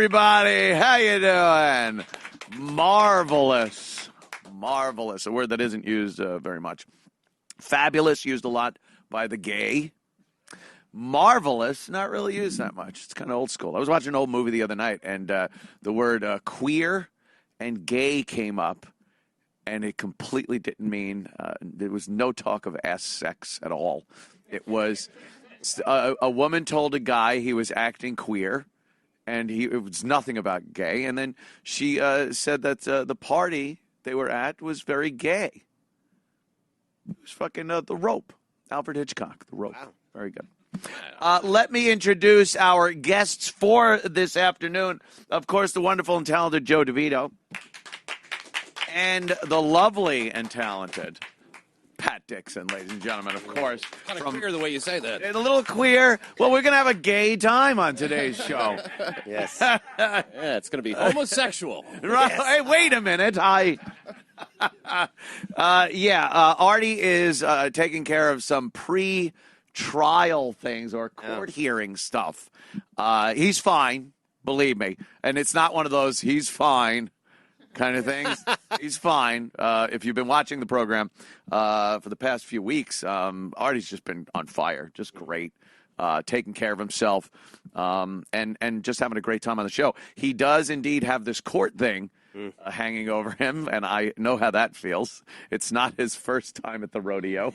everybody. How you doing? Marvelous. Marvelous. A word that isn't used very much. Fabulous, used a lot by the gay. Marvelous, not really used that much. It's kind of old school. I was watching an old movie the other night, and the word queer and gay came up, and it completely didn't mean, there was no talk of ass sex at all. It was a woman told a guy he was acting queer, and it was nothing about gay. And then she said that the party they were at was very gay. It was fucking The Rope. Alfred Hitchcock, The Rope. Wow. Very good. Let me introduce our guests for this afternoon. Of course, the wonderful and talented Joe DeVito. And the lovely and talented Pat Dixon, ladies and gentlemen, of course. Kind of queer the way you say that. A little queer. Well, we're going to have a gay time on today's show. Yes. Yeah, it's going to be homosexual. Right. Yes. Hey, wait a minute. Artie is taking care of some pre-trial things or court hearing stuff. He's fine, believe me. And it's not one of those he's fine kind of things. He's fine. If you've been watching the program for the past few weeks, Artie's just been on fire, just great, taking care of himself, and just having a great time on the show. He does indeed have this court thing hanging over him, and I know how that feels. It's not his first time at the rodeo,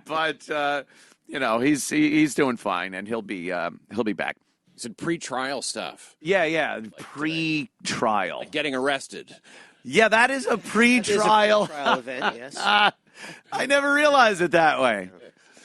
but he's doing fine, and he'll be back. It's pre-trial stuff. Yeah, pre-trial. Like getting arrested. Yeah, that is a pre-trial. That is a pre-trial event, yes. I never realized it that way.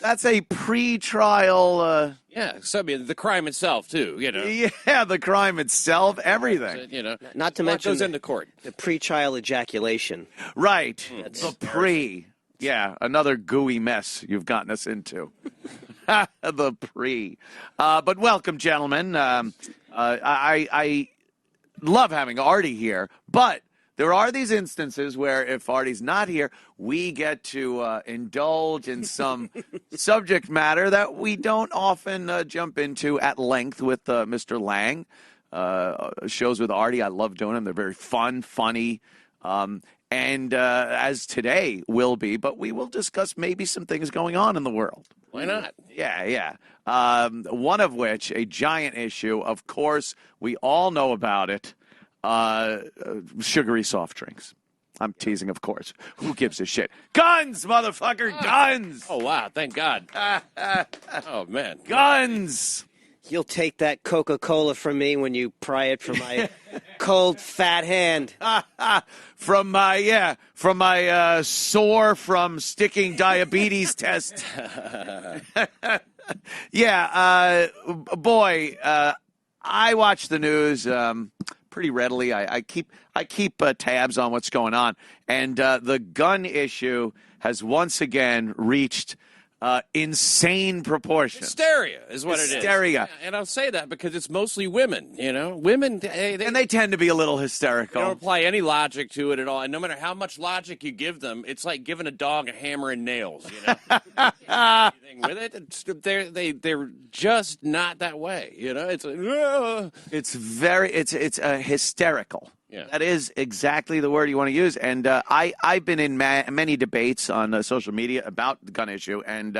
That's a pre-trial. So I mean, the crime itself, too, Yeah, the crime itself, everything. Not to mention goes into court. The pre-trial ejaculation. Right. The pre. Yeah, another gooey mess you've gotten us into. The pre. But welcome, gentlemen. I love having Artie here, but there are these instances where if Artie's not here, we get to indulge in some subject matter that we don't often jump into at length with Mr. Lang. Shows with Artie, I love doing them. They're very fun, funny, and as today will be, but we will discuss maybe some things going on in the world. Why not? Yeah. One of which, a giant issue, of course, we all know about it, sugary soft drinks. I'm teasing, of course. Who gives a shit? Guns, motherfucker, guns! Oh, wow, thank God. Oh, man. Guns! You'll take that Coca-Cola from me when you pry it from my cold, fat hand. From my sore from sticking diabetes test. I watch the news pretty readily. I keep tabs on what's going on, and the gun issue has once again reached insane proportions. Hysteria is what it is. Hysteria. Yeah, and I'll say that because it's mostly women, Women, they tend to be a little hysterical. They don't apply any logic to it at all. And no matter how much logic you give them, it's like giving a dog a hammer and nails, Anything with it. They're just not that way, It's like, it's hysterical. Yeah. That is exactly the word you want to use. And I've been in many debates on social media about the gun issue, and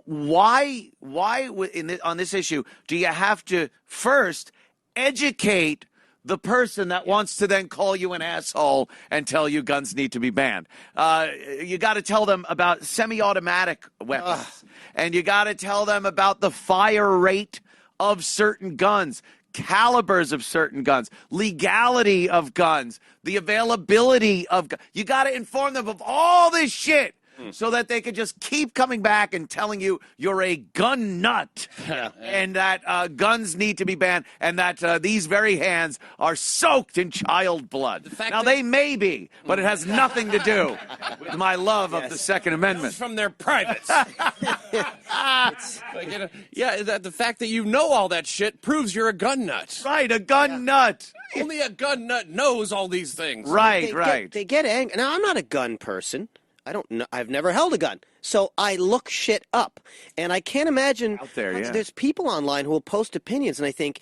why on this issue do you have to first educate the person that wants to then call you an asshole and tell you guns need to be banned? You got to tell them about semi-automatic weapons, and you got to tell them about the fire rate of certain guns, calibers of certain guns, legality of guns, the availability of guns. You got to inform them of all this shit so that they could just keep coming back and telling you you're a gun nut and that guns need to be banned and that these very hands are soaked in child blood. Now, they may be, but it has nothing to do with my love of the Second Amendment. From their privates. The fact that you know all that shit proves you're a gun nut. Right, a gun nut. Only a gun nut knows all these things. Right. They get angry. Now, I'm not a gun person. I don't know. I've never held a gun. So I look shit up. And I can't imagine Out there, yeah. there's people online who will post opinions, and I think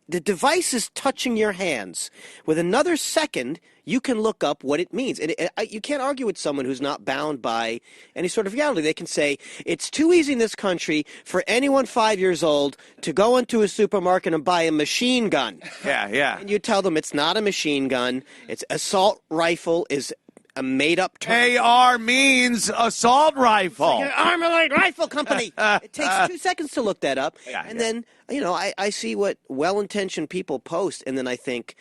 the device is touching your hands. With another second, you can look up what it means. And you can't argue with someone who's not bound by any sort of reality. They can say, it's too easy in this country for anyone 5 years old to go into a supermarket and buy a machine gun. Yeah. And you tell them it's not a machine gun. It's assault rifle is a made-up term. AR means assault rifle. Like an Armalite Rifle Company. It takes 2 seconds to look that up. Then, I see what well-intentioned people post, and then I think,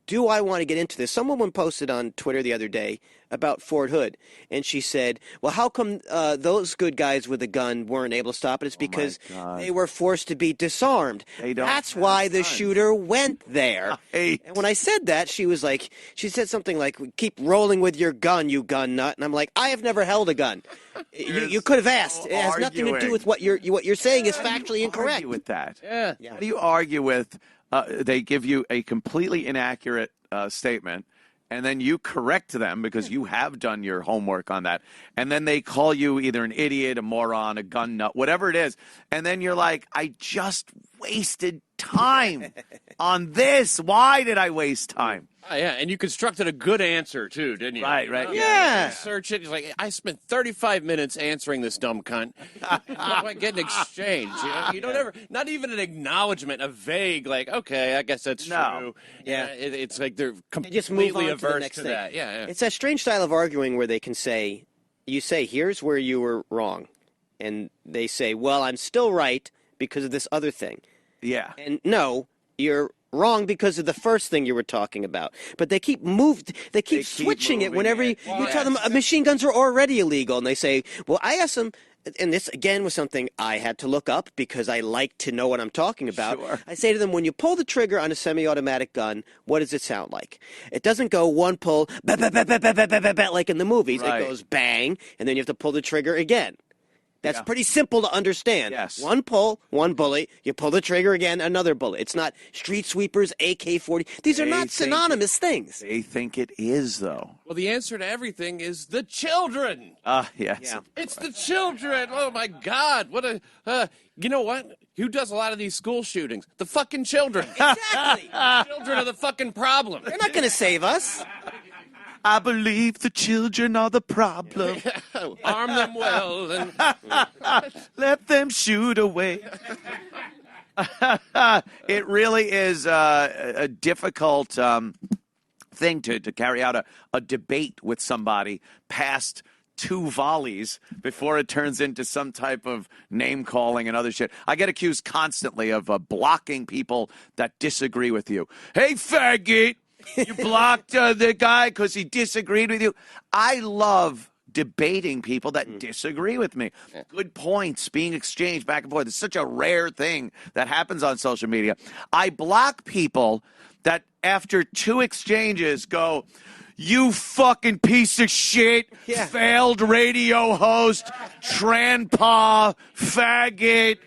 do I want to get into this? Some woman posted on Twitter the other day about Fort Hood, and she said, well, how come those good guys with a gun weren't able to stop it? It's because they were forced to be disarmed. That's why the shooter went there. And when I said that, she said something like, keep rolling with your gun, you gun nut. And I'm like, I have never held a gun. You could have asked. It has nothing to do with what you're saying is factually incorrect. Argue with that? Yeah. How do you argue with? They give you a completely inaccurate statement, and then you correct them because you have done your homework on that, and then they call you either an idiot, a moron, a gun nut, whatever it is, and then you're like, I just wasted time on this. Why did I waste time? Oh, yeah, and you constructed a good answer, too, didn't you? Right. Yeah. Search it. He's like, I spent 35 minutes answering this dumb cunt. I might get an exchange. You don't ever, not even an acknowledgement, a vague, like, okay, I guess that's true. Yeah. It's like they're Just move completely on to the averse next to thing. that. Yeah. It's that strange style of arguing where they can say, here's where you were wrong. And they say, well, I'm still right because of this other thing. Yeah. And no, you're wrong because of the first thing you were talking about. But they keep switching it whenever you tell them machine guns are already illegal. And they say, well, I asked them, and this again was something I had to look up because I like to know what I'm talking about. Sure. I say to them, when you pull the trigger on a semi-automatic gun, what does it sound like? It doesn't go one pull, bah, bah, bah, bah, bah, bah, bah, bah, like in the movies. Right. It goes bang, and then you have to pull the trigger again. That's pretty simple to understand. Yes. One pull, one bullet. You pull the trigger again, another bullet. It's not street sweepers, AK-40. These are not synonymous things. They think it is, though. Well, the answer to everything is the children. Yes. Yeah. It's the children. Oh, my God. What a... you know what? Who does a lot of these school shootings? The fucking children. Exactly. Children are the fucking problem. They're not going to save us. I believe the children are the problem. Arm them well. And... Let them shoot away. It really is a difficult thing to carry out a debate with somebody past 2 volleys before it turns into some type of name calling and other shit. I get accused constantly of blocking people that disagree with you. Hey, faggot! You blocked the guy because he disagreed with you. I love debating people that disagree with me. Good points being exchanged back and forth. It's such a rare thing that happens on social media. I block people that after 2 exchanges go, you fucking piece of shit, failed radio host, tranpa, faggot,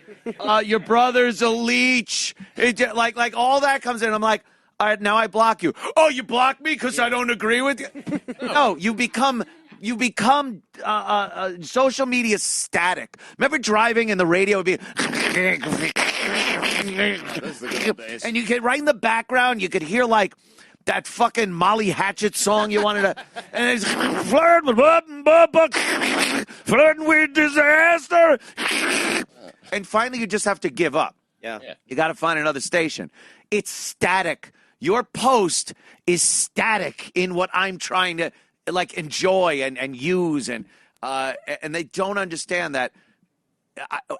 your brother's a leech. Like all that comes in. I'm like, all right, now I block you. Oh, you block me because I don't agree with you? No, you become social media static. Remember driving and the radio would be, and you could right in the background, you could hear like that fucking Molly Hatchet song you wanted to, and it's flirting with disaster. And finally, you just have to give up. Yeah. You got to find another station. It's static. Your post is static in what I'm trying to like enjoy and use, and they don't understand that.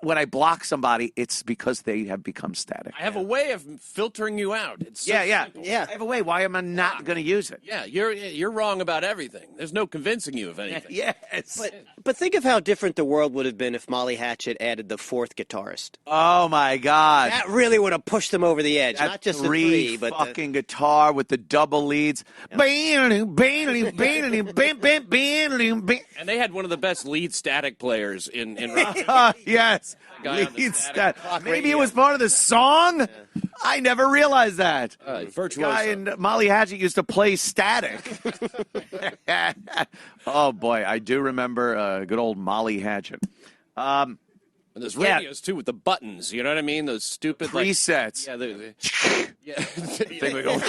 When I block somebody, it's because they have become static. I have a way of filtering you out. It's so simple. Yeah. I have a way. Why am I not going to use it? Yeah, you're wrong about everything. There's no convincing you of anything. Yes. But think of how different the world would have been if Molly Hatchet added the 4th guitarist. Oh my God. That really would have pushed them over the edge. That Not just the 3 3, but fucking guitar with the double leads. And they had one of the best lead static players in rock. Yes. Guy on the Lead static stat. Maybe it was part of the song? I never realized that. Virtuoso. Guy and Molly Hatchet used to play Static. Oh, boy. I do remember good old Molly Hatchet. And there's radios, too, with the buttons. You know what I mean? Those stupid presets. Yeah. Thing would go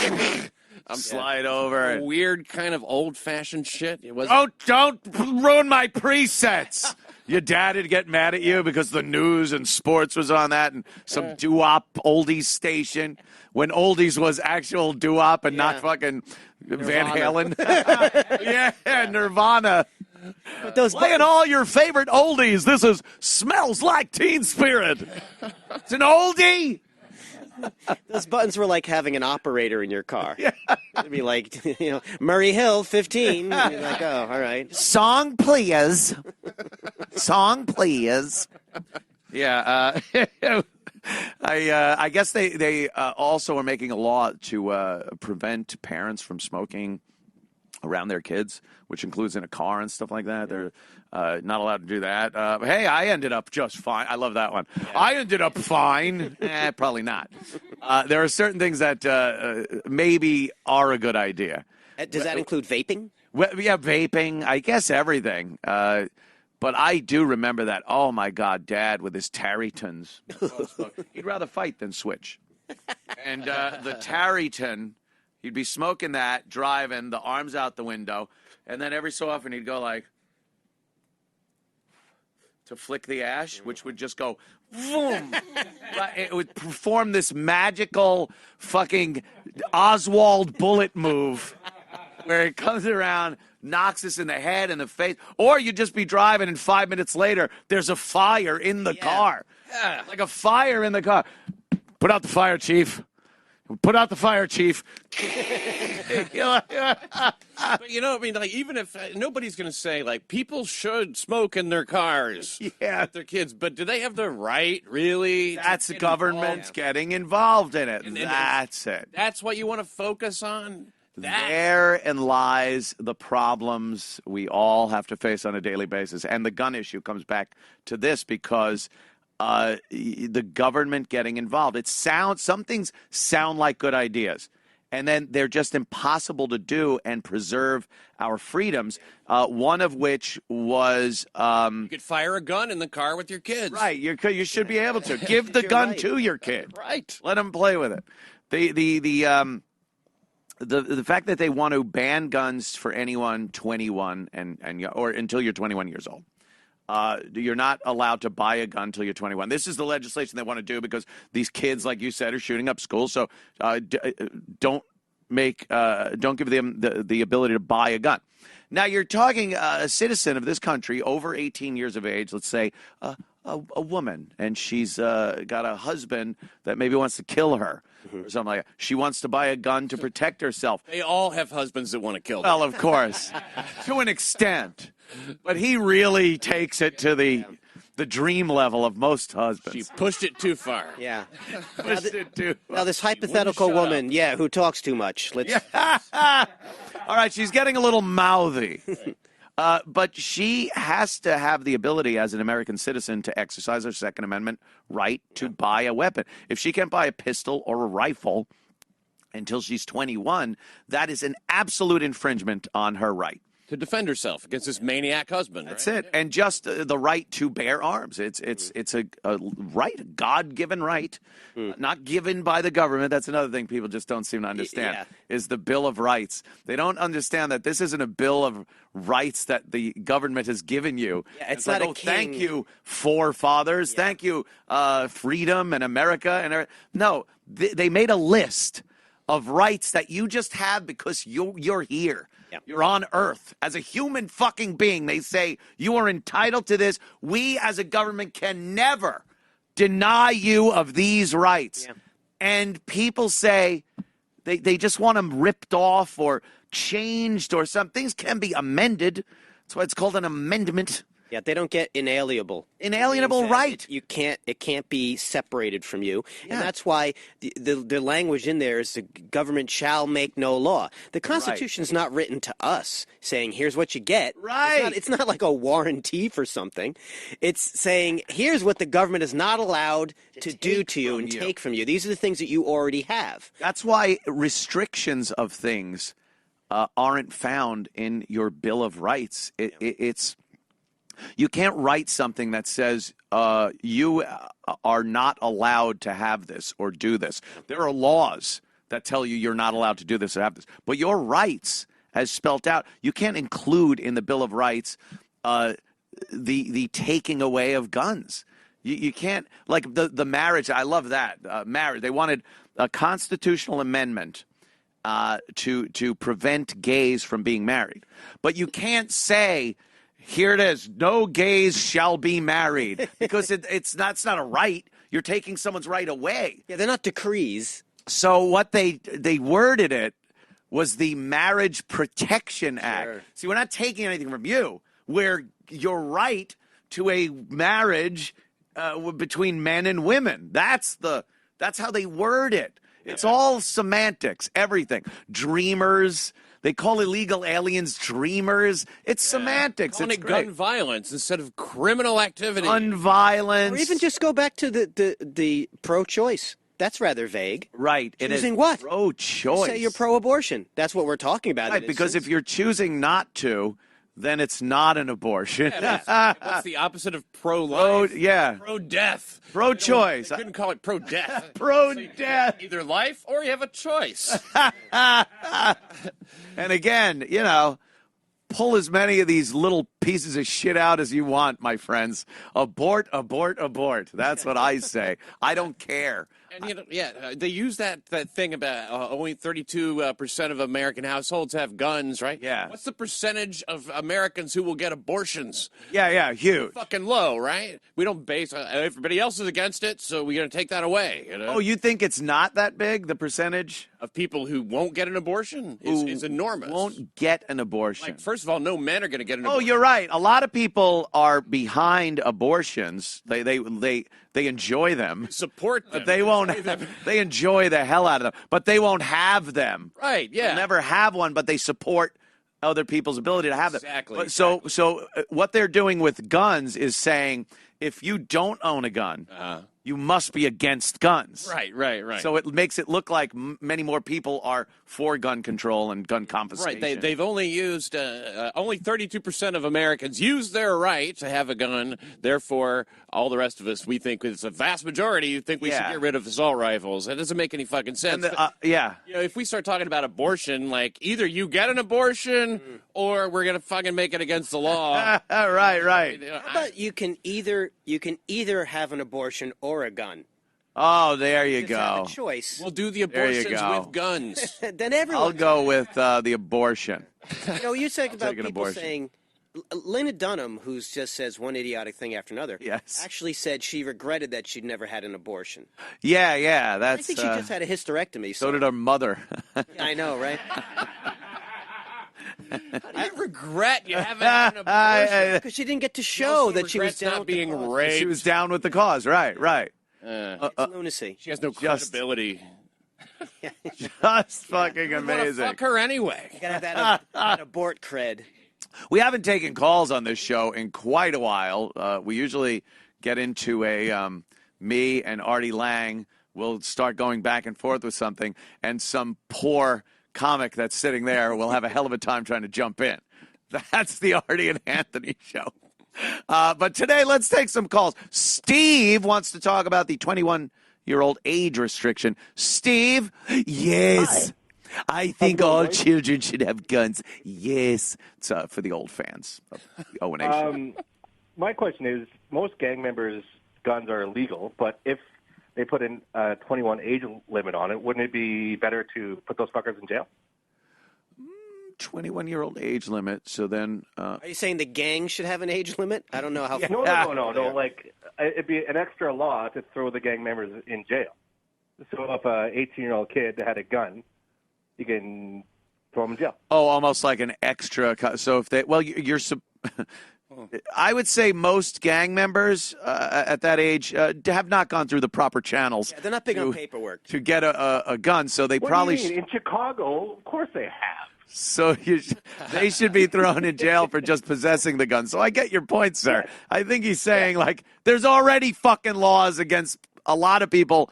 slide over. Weird kind of old-fashioned shit. It was. Don't ruin my presets. Your dad would get mad at you because the news and sports was on that and some doo-wop oldies station when oldies was actual doo-wop and not fucking Van Halen. Yeah, Nirvana. But those Playing all your favorite oldies. This is Smells Like Teen Spirit. It's an oldie. Those buttons were like having an operator in your car. Yeah. It'd be like, Murray Hill, 15. And you're like, oh, all right. Song, please. Song, please. Yeah. I guess they also are making a law to prevent parents from smoking around their kids, which includes in a car and stuff like that. They're not allowed to do that. Hey, I ended up just fine. I love that one. Yeah. I ended up fine. Probably not. There are certain things that maybe are a good idea. Does that include vaping? Well, yeah, vaping. I guess everything. But I do remember that. Oh, my God, Dad with his Tarrytons. He'd rather fight than switch. And the Tarryton, he'd be smoking that, driving, the arms out the window, and then every so often he'd go like, to flick the ash, which would just go, boom. It would perform this magical fucking Oswald bullet move where it comes around, knocks us in the head and the face, or you'd just be driving and 5 minutes later, there's a fire in the car. Yeah. Like a fire in the car. Put out the fire, Chief. Put out the fire, Chief. But like, even if nobody's going to say, like, people should smoke in their cars with their kids, but do they have the right, really? That's the government getting involved in it. That's it. That's what you want to focus on? Therein lies the problems we all have to face on a daily basis. And the gun issue comes back to this because the government getting involved. Some things sound like good ideas, and then they're just impossible to do and preserve our freedoms. One of which was you could fire a gun in the car with your kids. Right, you should be able to give the gun to your kid. Right, let them play with it. The fact that they want to ban guns for anyone 21 or until you're 21 years old. You're not allowed to buy a gun until you're 21. This is the legislation they want to do because these kids, like you said, are shooting up schools. So don't give them the ability to buy a gun. Now, you're talking a citizen of this country over 18 years of age, let's say a woman, and she's got a husband that maybe wants to kill her or something like that. She wants to buy a gun to protect herself. They all have husbands that want to kill them. Well, of course, to an extent. But he really takes it to the dream level of most husbands. She pushed it too far. Yeah. Pushed it too far. Now, this hypothetical woman, who talks too much. All right, she's getting a little mouthy. But she has to have the ability as an American citizen to exercise her Second Amendment right to buy a weapon. If she can't buy a pistol or a rifle until she's 21, that is an absolute infringement on her right. To defend herself against this maniac husband. That's it. And just the right to bear arms. It's a right, a God-given right, not given by the government. That's another thing people just don't seem to understand, is the Bill of Rights. They don't understand that this isn't a Bill of Rights that the government has given you. Yeah, it's not like, thank you, forefathers. Yeah. Thank you, freedom and America. And no, they made a list of rights that you just have because you're here. Yep. You're on Earth. As a human fucking being, they say you are entitled to this. We as a government can never deny you of these rights. Yeah. And people say they just want them ripped off or changed or some things can be amended. That's why it's called an amendment. Yeah, they don't get inalienable. Inalienable right. It can't be separated from you. Yeah. And that's why the language in there is the government shall make no law. The Constitution's not written to us saying, here's what you get. Right. It's not like a warranty for something. It's saying, here's what the government is not allowed to do to you and take from you. These are the things that you already have. That's why restrictions of things aren't found in your Bill of Rights. It's you can't write something that says you are not allowed to have this or do this. There are laws that tell you you're not allowed to do this or have this. But your rights, as spelt out, you can't include in the Bill of Rights the taking away of guns. You can't, like the marriage. I love that marriage. They wanted a constitutional amendment to prevent gays from being married, but you can't say, here it is, no gays shall be married, because it's not a right. You're taking someone's right away. Yeah, they're not decrees. So what they worded it was the Marriage Protection Act. Sure. See, we're not taking anything from you. We're your right to a marriage between men and women. That's how they word it. It's all semantics, everything. Dreamers. They call illegal aliens dreamers. It's semantics. Calling it's it great. gun violence instead of criminal activity. Gun violence. Or even just go back to the pro-choice. That's rather vague. Right. Choosing what? Pro-choice. Say you're pro-abortion. That's what we're talking about. Right, because if you're choosing not to, then it's not an abortion. What's the opposite of pro-life? Pro-death. Pro-choice. They couldn't call it pro-death. Pro-death. Either life or you have a choice. And again, pull as many of these little pieces of shit out as you want, my friends. Abort, abort, abort. That's what I say. I don't care. And they use that thing about only 32% of American households have guns, right? Yeah. What's the percentage of Americans who will get abortions? Yeah, huge. Fucking low, right? We don't base everybody else is against it, so we're going to take that away. Oh, you think it's not that big, the percentage of people who won't get an abortion is enormous. Won't get an abortion. Like, first of all, no men are going to get an abortion. Oh, you're right. A lot of people are behind abortions. They enjoy them. Support them. But they won't. They enjoy the hell out of them, but they won't have them. Right? Yeah. They'll never have one, but they support other people's ability to have them. Exactly. So what they're doing with guns is saying, if you don't own a gun, you must be against guns. Right. So it makes it look like many more people are for gun control and gun confiscation. Right. They've only used only 32% of Americans use their right to have a gun. Therefore, all the rest of us, we think it's a vast majority who think we should get rid of assault rifles. That doesn't make any fucking sense. If we start talking about abortion, like either you get an abortion or we're gonna fucking make it against the law. Right. How about you can either have an abortion or a gun. Oh, there you Just have go. a choice. We'll do the abortions with guns. Then everyone. I'll go with the abortion. You said about take an people abortion. saying. Lena Dunham, who just says one idiotic thing after another, actually said she regretted that she'd never had an abortion. Yeah. That's. I think she just had a hysterectomy. So did her mother. I know, right? I regret you haven't had an abortion. Because she didn't get to show that she was down not with being the cause. raped. She was down with the cause. Right. It's lunacy. She has no credibility. Just fucking I amazing. fuck her anyway. You gotta have that abort cred. We haven't taken calls on this show in quite a while. We usually get into me and Artie Lang will start going back and forth with something, and some poor comic that's sitting there will have a hell of a time trying to jump in. That's the Artie and Anthony Show. But today, let's take some calls. Steve wants to talk about the 21-year-old age restriction. Steve? Yes. Hi. I think all children should have guns. Yes. It's for the old fans of the O&A show. My question is, most gang members' guns are illegal, but if they put in a 21 age limit on it, wouldn't it be better to put those fuckers in jail? 21-year-old age limit, so then... Are you saying the gang should have an age limit? I don't know how... No. Like, it'd be an extra law to throw the gang members in jail. So if an 18-year-old kid had a gun, you can throw him in jail. Oh, almost like an extra... So if they... Well, I would say most gang members at that age have not gone through the proper channels. They're not big on paperwork to get a gun, so they What probably do you mean? In Chicago, of course they have. So they should be thrown in jail for just possessing the gun. So I get your point, sir. I think he's saying, like, there's already fucking laws against a lot of people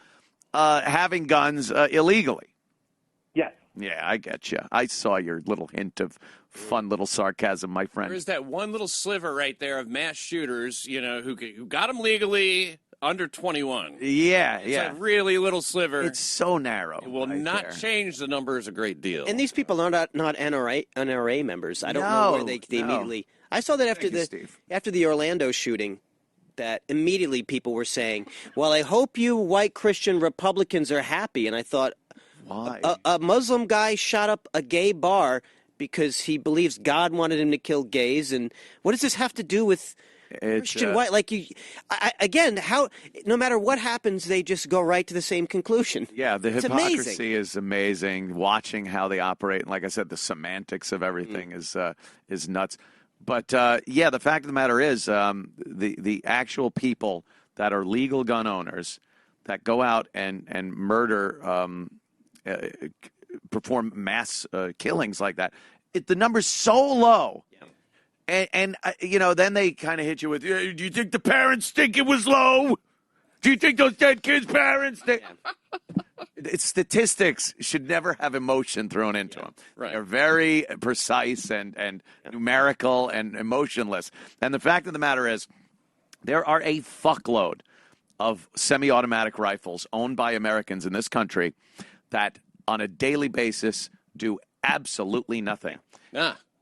having guns illegally. Yes. Yeah, I get you. I saw your little hint of fun little sarcasm, my friend. There's that one little sliver right there of mass shooters, who got them legally under 21. Yeah, It's a really little sliver. It's so narrow. It will not there. change the numbers a great deal. And these people are not NRA members. I don't know where they immediately. I saw that after the Orlando shooting, that immediately people were saying, "Well, I hope you white Christian Republicans are happy." And I thought, why? A Muslim guy shot up a gay bar because he believes God wanted him to kill gays, and what does this have to do with Christian white? Like how no matter what happens, they just go right to the same conclusion. Yeah, the It's hypocrisy amazing. is amazing. Watching how they operate, and like I said, the semantics of everything is nuts. But the fact of the matter is, the actual people that are legal gun owners that go out and murder, perform mass killings like that, the number's so low. And then they kind of hit you with, do you think the parents think it was low? Do you think those dead kids' parents? Statistics should never have emotion thrown into them. Right. They're very precise and numerical and emotionless. And the fact of the matter is, there are a fuckload of semi-automatic rifles owned by Americans in this country that on a daily basis do absolutely nothing.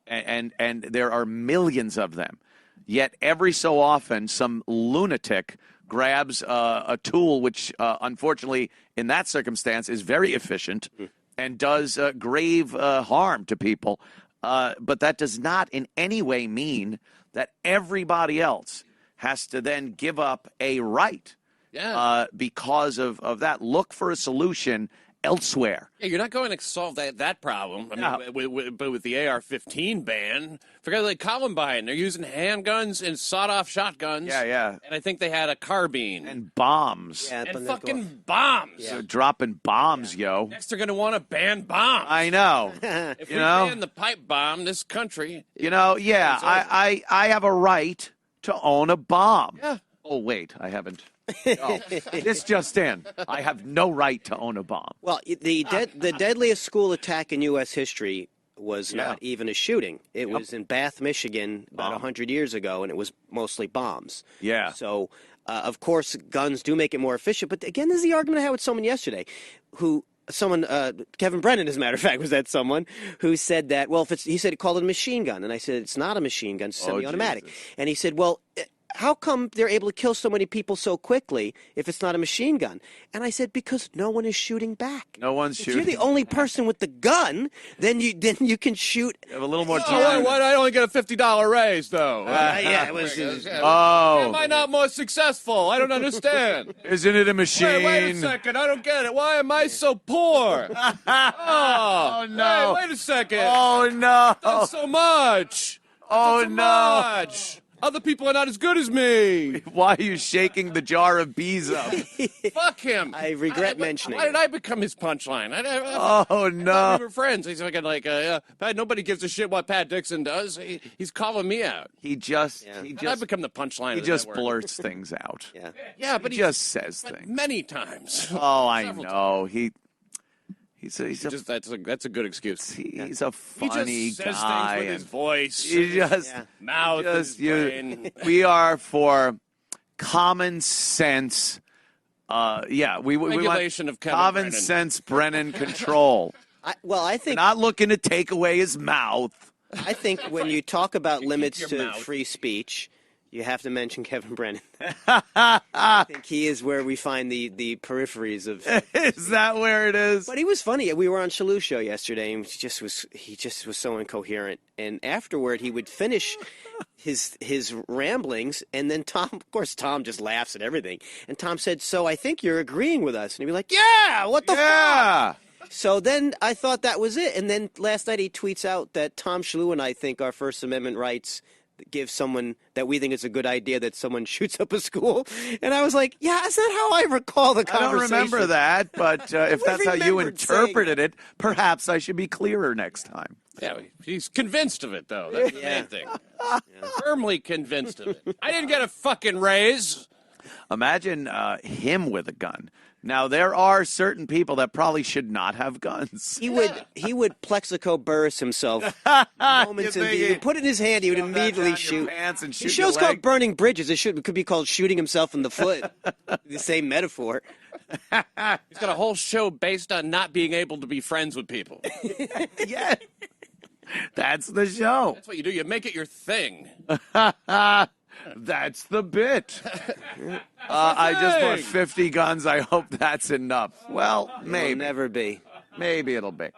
And there are millions of them. Yet every so often, some lunatic grabs a tool which, unfortunately, in that circumstance, is very efficient and does grave harm to people. But that does not in any way mean that everybody else has to then give up a right because of that. Look for a solution elsewhere. Yeah, you're not going to solve that problem. I mean, but with the AR-15 ban, forget like Columbine, they're using handguns and sawed-off shotguns. Yeah. And I think they had a carbine And bombs. Yeah, and fucking bombs. So dropping bombs, yo. Next, they're going to want to ban bombs. I know. If we ban the pipe bomb, this country. I have a right to own a bomb. Yeah. Oh, wait, I haven't. Oh, this just in. I have no right to own a bomb. Well, the deadliest school attack in U.S. history was not even a shooting. It was in Bath, Michigan, about 100 years ago, and it was mostly bombs. Yeah. So, of course, guns do make it more efficient. But again, this is the argument I had with someone yesterday, Kevin Brennan, as a matter of fact, was that someone who said that, well, he said he called it a machine gun. And I said, it's not a machine gun, it's semi-automatic. Jesus. And he said, well, how come they're able to kill so many people so quickly if it's not a machine gun? And I said, because no one is shooting back. No one's shooting. If you're the only person with the gun, then you can shoot. You have a little more Oh, time. why did I only get a $50 raise, though? It was. Oh. Why am I not more successful? I don't understand. Isn't it a machine? Wait a second. I don't get it. Why am I so poor? Oh, no. Hey, wait a second. Oh, no. That's so much. Oh, That's so no. much. Other people are not as good as me. Why are you shaking the jar of bees up? Fuck him. I regret mentioning Why did it. I become his punchline? Oh, I thought no. we were friends. He's Pat, nobody gives a shit what Pat Dixon does. He's calling me out. He just I become the punchline. he of the just network. blurts things out. Yeah, but He just says but things. many times. Oh, I Several know. He's That's a good excuse. he's a He funny just says guy. things with his and voice, he just mouth, just his brain. we are for common sense. We Regulation want of Kevin common Brennan. sense Brennan control. I think Not looking to take away his mouth. I think when you talk about limits your to mouth. free speech, you have to mention Kevin Brennan. I think he is where we find the peripheries of. Is that where it is? But he was funny. We were on Shalou show yesterday, and he just was so incoherent. And afterward, he would finish his ramblings, and then Tom just laughs at everything. And Tom said, "So I think you're agreeing with us?" And he'd be like, "Yeah, what the fuck?" Yeah. So then I thought that was it. And then last night he tweets out that Tom Shalou and I think our First Amendment rights give someone that we think is a good idea that someone shoots up a school? And I was like, yeah, that's not how I recall the I don't conversation. remember that, but if that's how you remembered saying interpreted it, perhaps I should be clearer next time. Yeah, he's convinced of it, though. That's the main thing. Firmly convinced of it. I didn't get a fucking raise. Imagine him with a gun. Now, there are certain people that probably should not have guns. He would Plexico Burris himself. Moments You think he would put it in his hand. He would Shove that immediately down your shoot. pants and The shoot show's your called leg? Burning Bridges. It could be called Shooting Himself in the Foot. The same metaphor. He's got a whole show based on not being able to be friends with people. Yeah. That's the show. That's what you do. You make it your thing. That's the bit. I just bought 50 guns. I hope that's enough. Well, It'll maybe. never be. Maybe it'll be.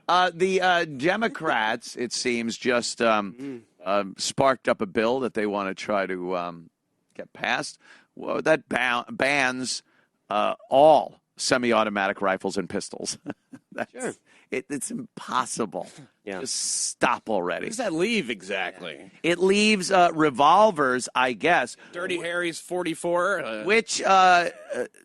The Democrats, it seems, just sparked up a bill that they want to try to get passed. Well, that bans all semi-automatic rifles and pistols. Sure. It's impossible. Yeah. Just stop already. What does that leave exactly? It leaves revolvers, I guess, Dirty Harry's 44? which,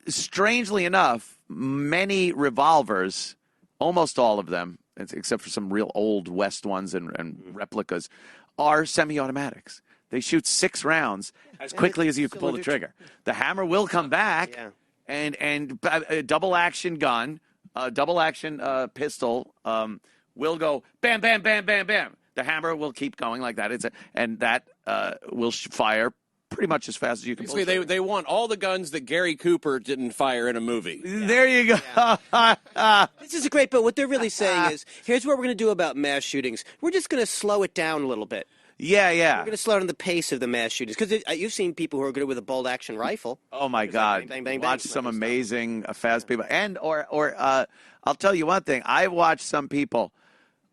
strangely enough, many revolvers, almost all of them, except for some real old West ones and replicas, are semi-automatics. They shoot 6 rounds as quickly as you can pull the trigger. The hammer will come back, and a double-action gun, a double-action pistol will go bam, bam, bam, bam, bam. The hammer will keep going like that. And that will fire pretty much as fast as you can. Basically, they want all the guns that Gary Cooper didn't fire in a movie. There you go. This is a great bill. What they're really saying is, here's what we're going to do about mass shootings. We're just going to slow it down a little bit. Yeah. We're going to slow down the pace of the mass shootings. Because you've seen people who are good with a bolt-action rifle. Oh, my God. bang, bang, bang, Watch bang, some like this amazing fast people. And, or I'll tell you one thing. I've watched some people,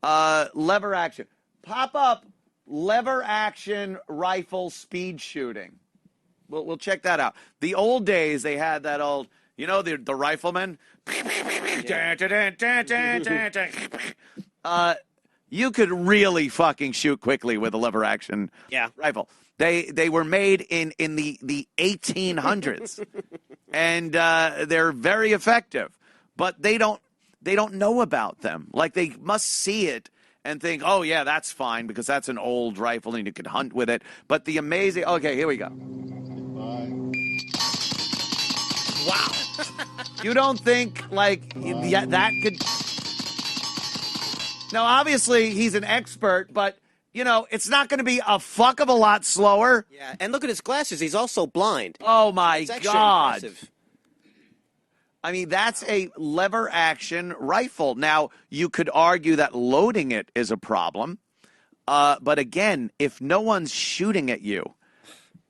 lever action. Pop up lever action rifle speed shooting. We'll check that out. The old days, they had that old, the rifleman. You could really fucking shoot quickly with a lever action rifle. They were made in the 1800s, and they're very effective. But they don't know about them. Like, they must see it and think, oh yeah, that's fine because that's an old rifle and you can hunt with it. But the amazing, okay, here we go. Wow. You don't think that could? Now, obviously, he's an expert, but, it's not going to be a fuck of a lot slower. Yeah, and look at his glasses. He's also blind. Oh, my It's actually God. impressive. I mean, that's a lever-action rifle. Now, you could argue that loading it is a problem. But, again, if no one's shooting at you,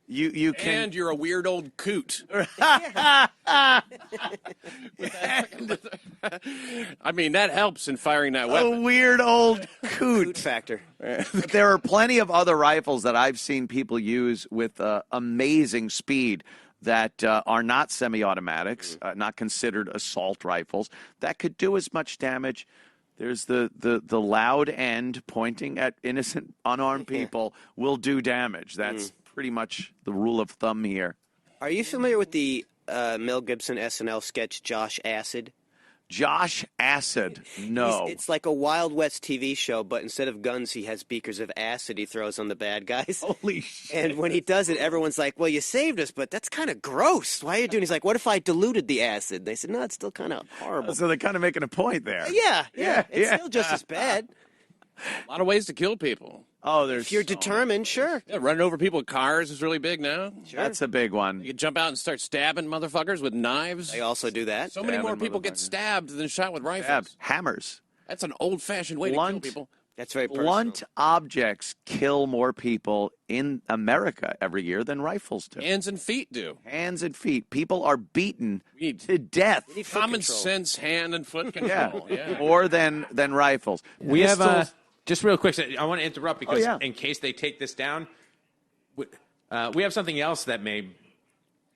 you can... And you're a weird old coot. I mean, that helps in firing that A weapon. weird old coot. Food factor. There are plenty of other rifles that I've seen people use with amazing speed that are not semi-automatics, not considered assault rifles, that could do as much damage. There's the loud end pointing at innocent, unarmed people will do damage. That's pretty much the rule of thumb here. Are you familiar with the Mel Gibson SNL sketch Josh Acid? Josh Acid, no. It's like a Wild West TV show, but instead of guns, he has beakers of acid he throws on the bad guys. Holy shit. And when he does it, everyone's like, well, you saved us, but that's kind of gross. Why are you doing? He's like, what if I diluted the acid? They said, no, it's still kind of horrible. So they're kind of making a point there. Yeah. It's yeah. still just as bad. A lot of ways to kill people. Oh, there's If you're so determined, sure. Yeah, running over people with cars is really big now. That's a big one. You can jump out and start stabbing motherfuckers with knives. They also do that. So many more Stabbing people get motherfuckers. stabbed than shot with rifles. Stabs. Hammers. That's an old-fashioned way to kill people. That's very personal. Blunt objects kill more people in America every year than rifles do. Hands and feet do. Hands and feet. People are beaten We need to death. need foot common control. sense hand and foot Yeah. control. Yeah. More than rifles. We have Pistols- just real quick. I want to interrupt because yeah. in case they take this down, we have something else that may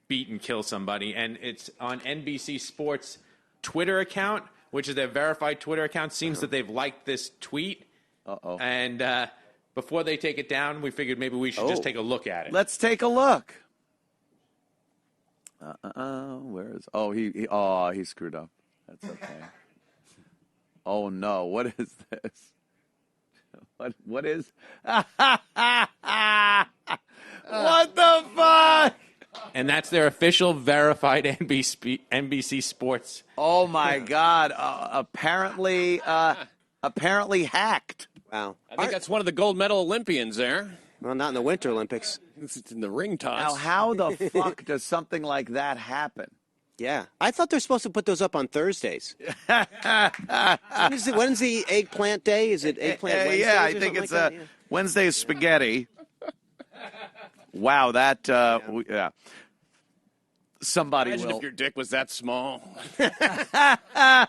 beat and kill somebody, and it's on NBC Sports Twitter account, which is their verified Twitter account. Seems that they've liked this tweet, and before they take it down, we figured maybe we should just take a look at it. Let's take a look. Where is? Oh, he screwed up. That's okay. Oh no! What is this? What is? What the fuck? And that's their official verified NBC Sports. Oh my God! Apparently hacked. Wow. I think that's one of the gold medal Olympians there. Well, not in the Winter Olympics. It's in the ring toss. Now, how the fuck does something like that happen? Yeah. I thought they're supposed to put those up on Thursdays. When's the eggplant day? Is it eggplant Wednesday? Yeah, I think it's Wednesday is spaghetti. Wow, that yeah. Somebody Imagine will. if your dick was that small. Yeah,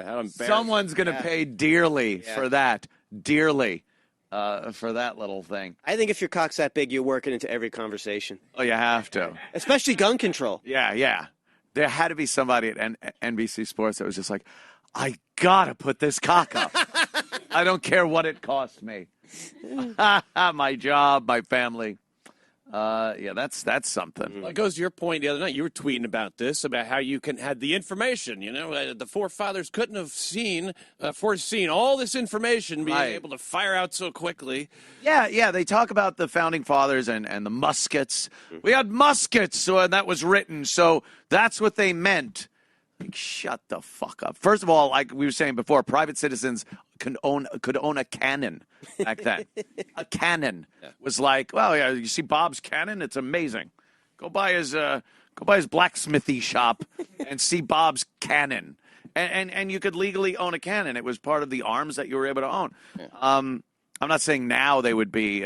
how embarrassing. Someone's going to pay dearly for that. Dearly. For that little thing. I think if your cock's that big, you're working into every conversation. Oh, you have to. Especially gun control. Yeah. There had to be somebody at NBC Sports that was just like, I got to put this cock up. I don't care what it costs me. My job, my family. Yeah, that's something. Well, it goes to your point the other night. You were tweeting about this, about how you had the information. You know, the forefathers couldn't have foreseen all this information being able to fire out so quickly. Yeah. They talk about the founding fathers and the muskets. We had muskets when that was written, so that's what they meant. Like, shut the fuck up. First of all, like we were saying before, private citizens could own a cannon back then. A cannon was like, well, yeah, you see Bob's cannon? It's amazing. Go by his blacksmithy shop and see Bob's cannon. And you could legally own a cannon. It was part of the arms that you were able to own. I'm not saying now they would be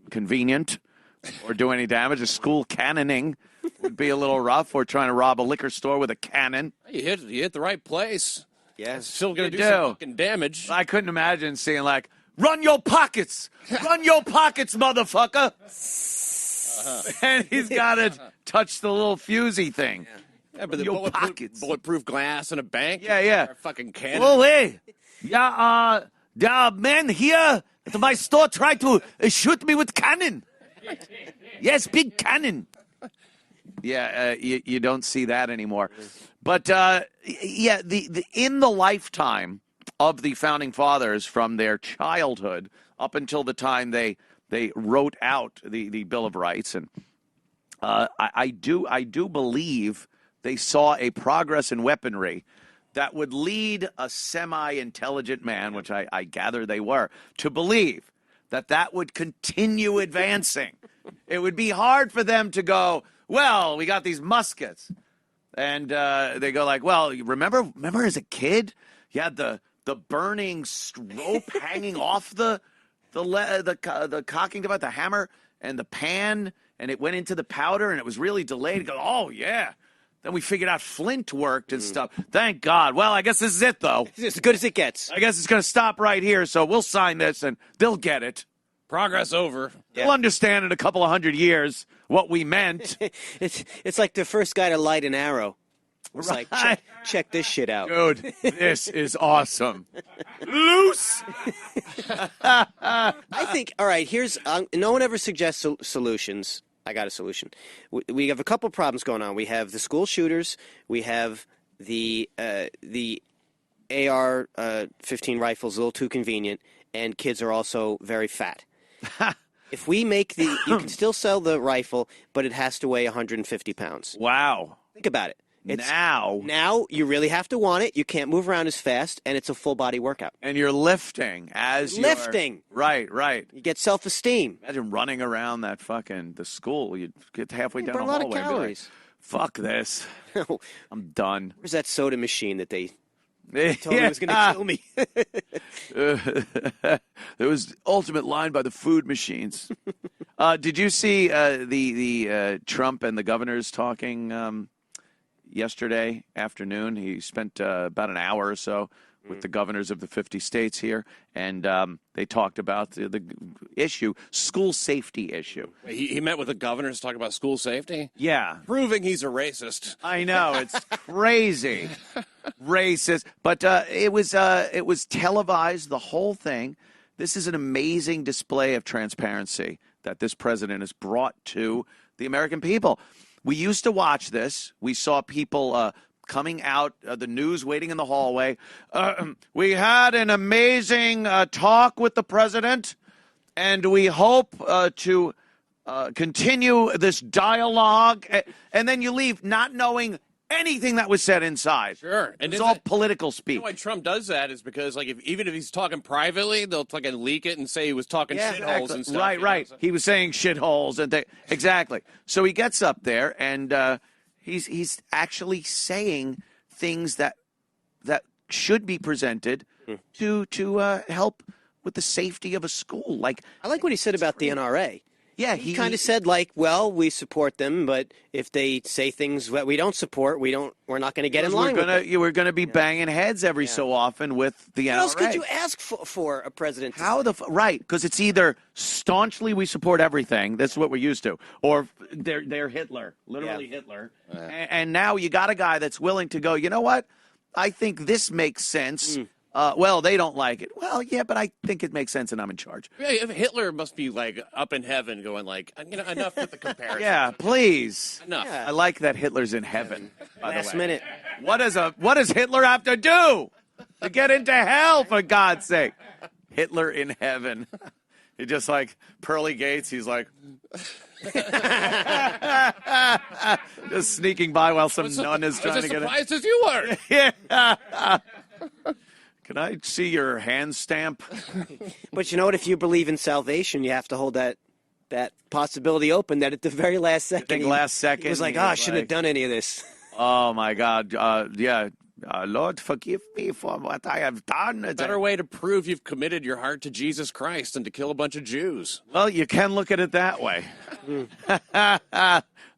convenient or do any damage. A school cannoning would be a little rough, or trying to rob a liquor store with a cannon. You hit the right place. Yeah. It's still going to do some fucking damage. I couldn't imagine seeing like, run your pockets, motherfucker. And he's got to touch the little fusey thing. Yeah, but the your pockets. bulletproof glass in a bank. Yeah. Or a fucking cannon. Oh, hey. Yeah, the man here at my store tried to shoot me with cannon. Yes, big cannon. Yeah, you don't see that anymore. But, yeah, the in the lifetime of the Founding Fathers, from their childhood up until the time they wrote out the Bill of Rights, and I do believe they saw a progress in weaponry that would lead a semi-intelligent man, which I gather they were, to believe that would continue advancing. It would be hard for them to go, well, we got these muskets. And they go like, well, remember as a kid, you had the burning rope hanging off the cocking device, the hammer and the pan, and it went into the powder, and it was really delayed. Go, oh, yeah. Then we figured out flint worked and stuff. Thank God. Well, I guess this is it, though. It's as good as it gets. I guess it's going to stop right here, so we'll sign this, and they'll get it. Progress over. They'll understand in a couple of 100 years what we meant. It's like the first guy to light an arrow. It's like, check this shit out. Dude, this is awesome. Loose! I think, all right, here's, no one ever suggests solutions. I got a solution. We have a couple problems going on. We have the school shooters. We have the AR-15 rifles, a little too convenient, and kids are also very fat. If we make you can still sell the rifle, but it has to weigh 150 pounds. Wow. Think about it. Now you really have to want it. You can't move around as fast, and it's a full body workout. And you're lifting as you're... Lifting. Right. You get self-esteem. Imagine running around the school. You'd get halfway down burn the a lot hallway of and be like, calories. fuck this. I'm done. Where's that soda machine that they told me was going to kill me? There was ultimate line by the food machines. Did you see the Trump and the governors talking yesterday afternoon? He spent about an hour or so with the governors of the 50 states here, and they talked about the issue, school safety issue. He met with the governors to talk about school safety? Yeah. Proving he's a racist. I know, it's crazy. Racist. But it was televised, the whole thing. This is an amazing display of transparency that this president has brought to the American people. We used to watch this. We saw people coming out, the news waiting in the hallway. We had an amazing talk with the president, and we hope to continue this dialogue. And then you leave not knowing anything that was said inside. Sure. And it's all political speak. You know why Trump does that is because, like, even if he's talking privately, they'll fucking leak it and say he was talking shitholes and stuff. Right. He was saying shitholes and exactly. So he gets up there and he's actually saying things that should be presented to help with the safety of a school. Like, I like what he said about the NRA. Yeah, he kind of said, like, well, we support them, but if they say things that we don't support, we're not going to get in line with them. We're going to be banging heads every so often with the NRA. What else could you ask for a president? Right, because it's either staunchly we support everything, that's what we're used to, or they're Hitler, literally Hitler. And now you got a guy that's willing to go, you know what? I think this makes sense. Well, they don't like it. Well, yeah, but I think it makes sense, and I'm in charge. Yeah, Hitler must be, like, up in heaven going, like, enough with the comparison. Yeah, please. Enough. Yeah. I like that Hitler's in heaven, by Last the way. minute. What does Hitler have to do to get into hell, for God's sake? Hitler in heaven. He just, like, pearly gates, he's like... just sneaking by while some nun is trying to get in. I was as surprised as you were. Yeah. Can I see your hand stamp? But you know what? If you believe in salvation, you have to hold that possibility open that at the very last second. Last second. He was like, I shouldn't have done any of this. Oh, my God. Lord, forgive me for what I have done. Better way to prove you've committed your heart to Jesus Christ than to kill a bunch of Jews. Well, you can look at it that way.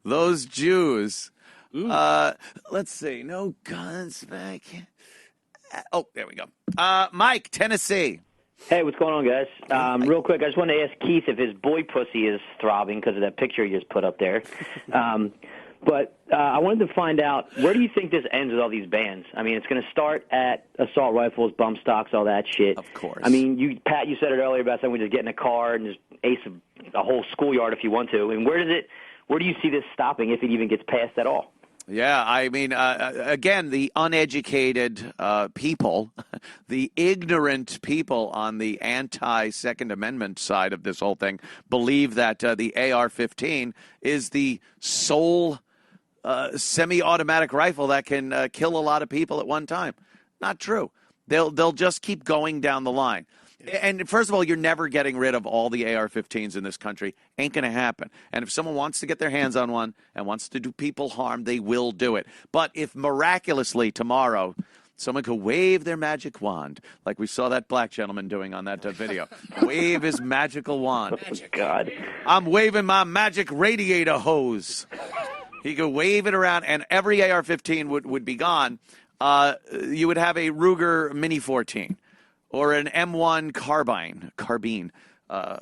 Those Jews. Let's see. No guns back. Oh, there we go. Mike, Tennessee. Hey, what's going on, guys? Real quick, I just want to ask Keith if his boy pussy is throbbing because of that picture he just put up there. But I wanted to find out, where do you think this ends with all these bans? I mean, it's going to start at assault rifles, bump stocks, all that shit. Of course. I mean, Pat, you said it earlier about someone just get in a car and just ace a whole schoolyard if you want to. I mean, where do you see this stopping if it even gets passed at all? Yeah, I mean, again, the uneducated people, the ignorant people on the anti-Second Amendment side of this whole thing believe that the AR-15 is the sole semi-automatic rifle that can kill a lot of people at one time. Not true. They'll just keep going down the line. And first of all, you're never getting rid of all the AR-15s in this country. Ain't going to happen. And if someone wants to get their hands on one and wants to do people harm, they will do it. But if miraculously tomorrow someone could wave their magic wand, like we saw that black gentleman doing on that video, wave his magical wand. Oh, God. I'm waving my magic radiator hose. He could wave it around, and every AR-15 would be gone. You would have a Ruger Mini 14. Or an M1 carbine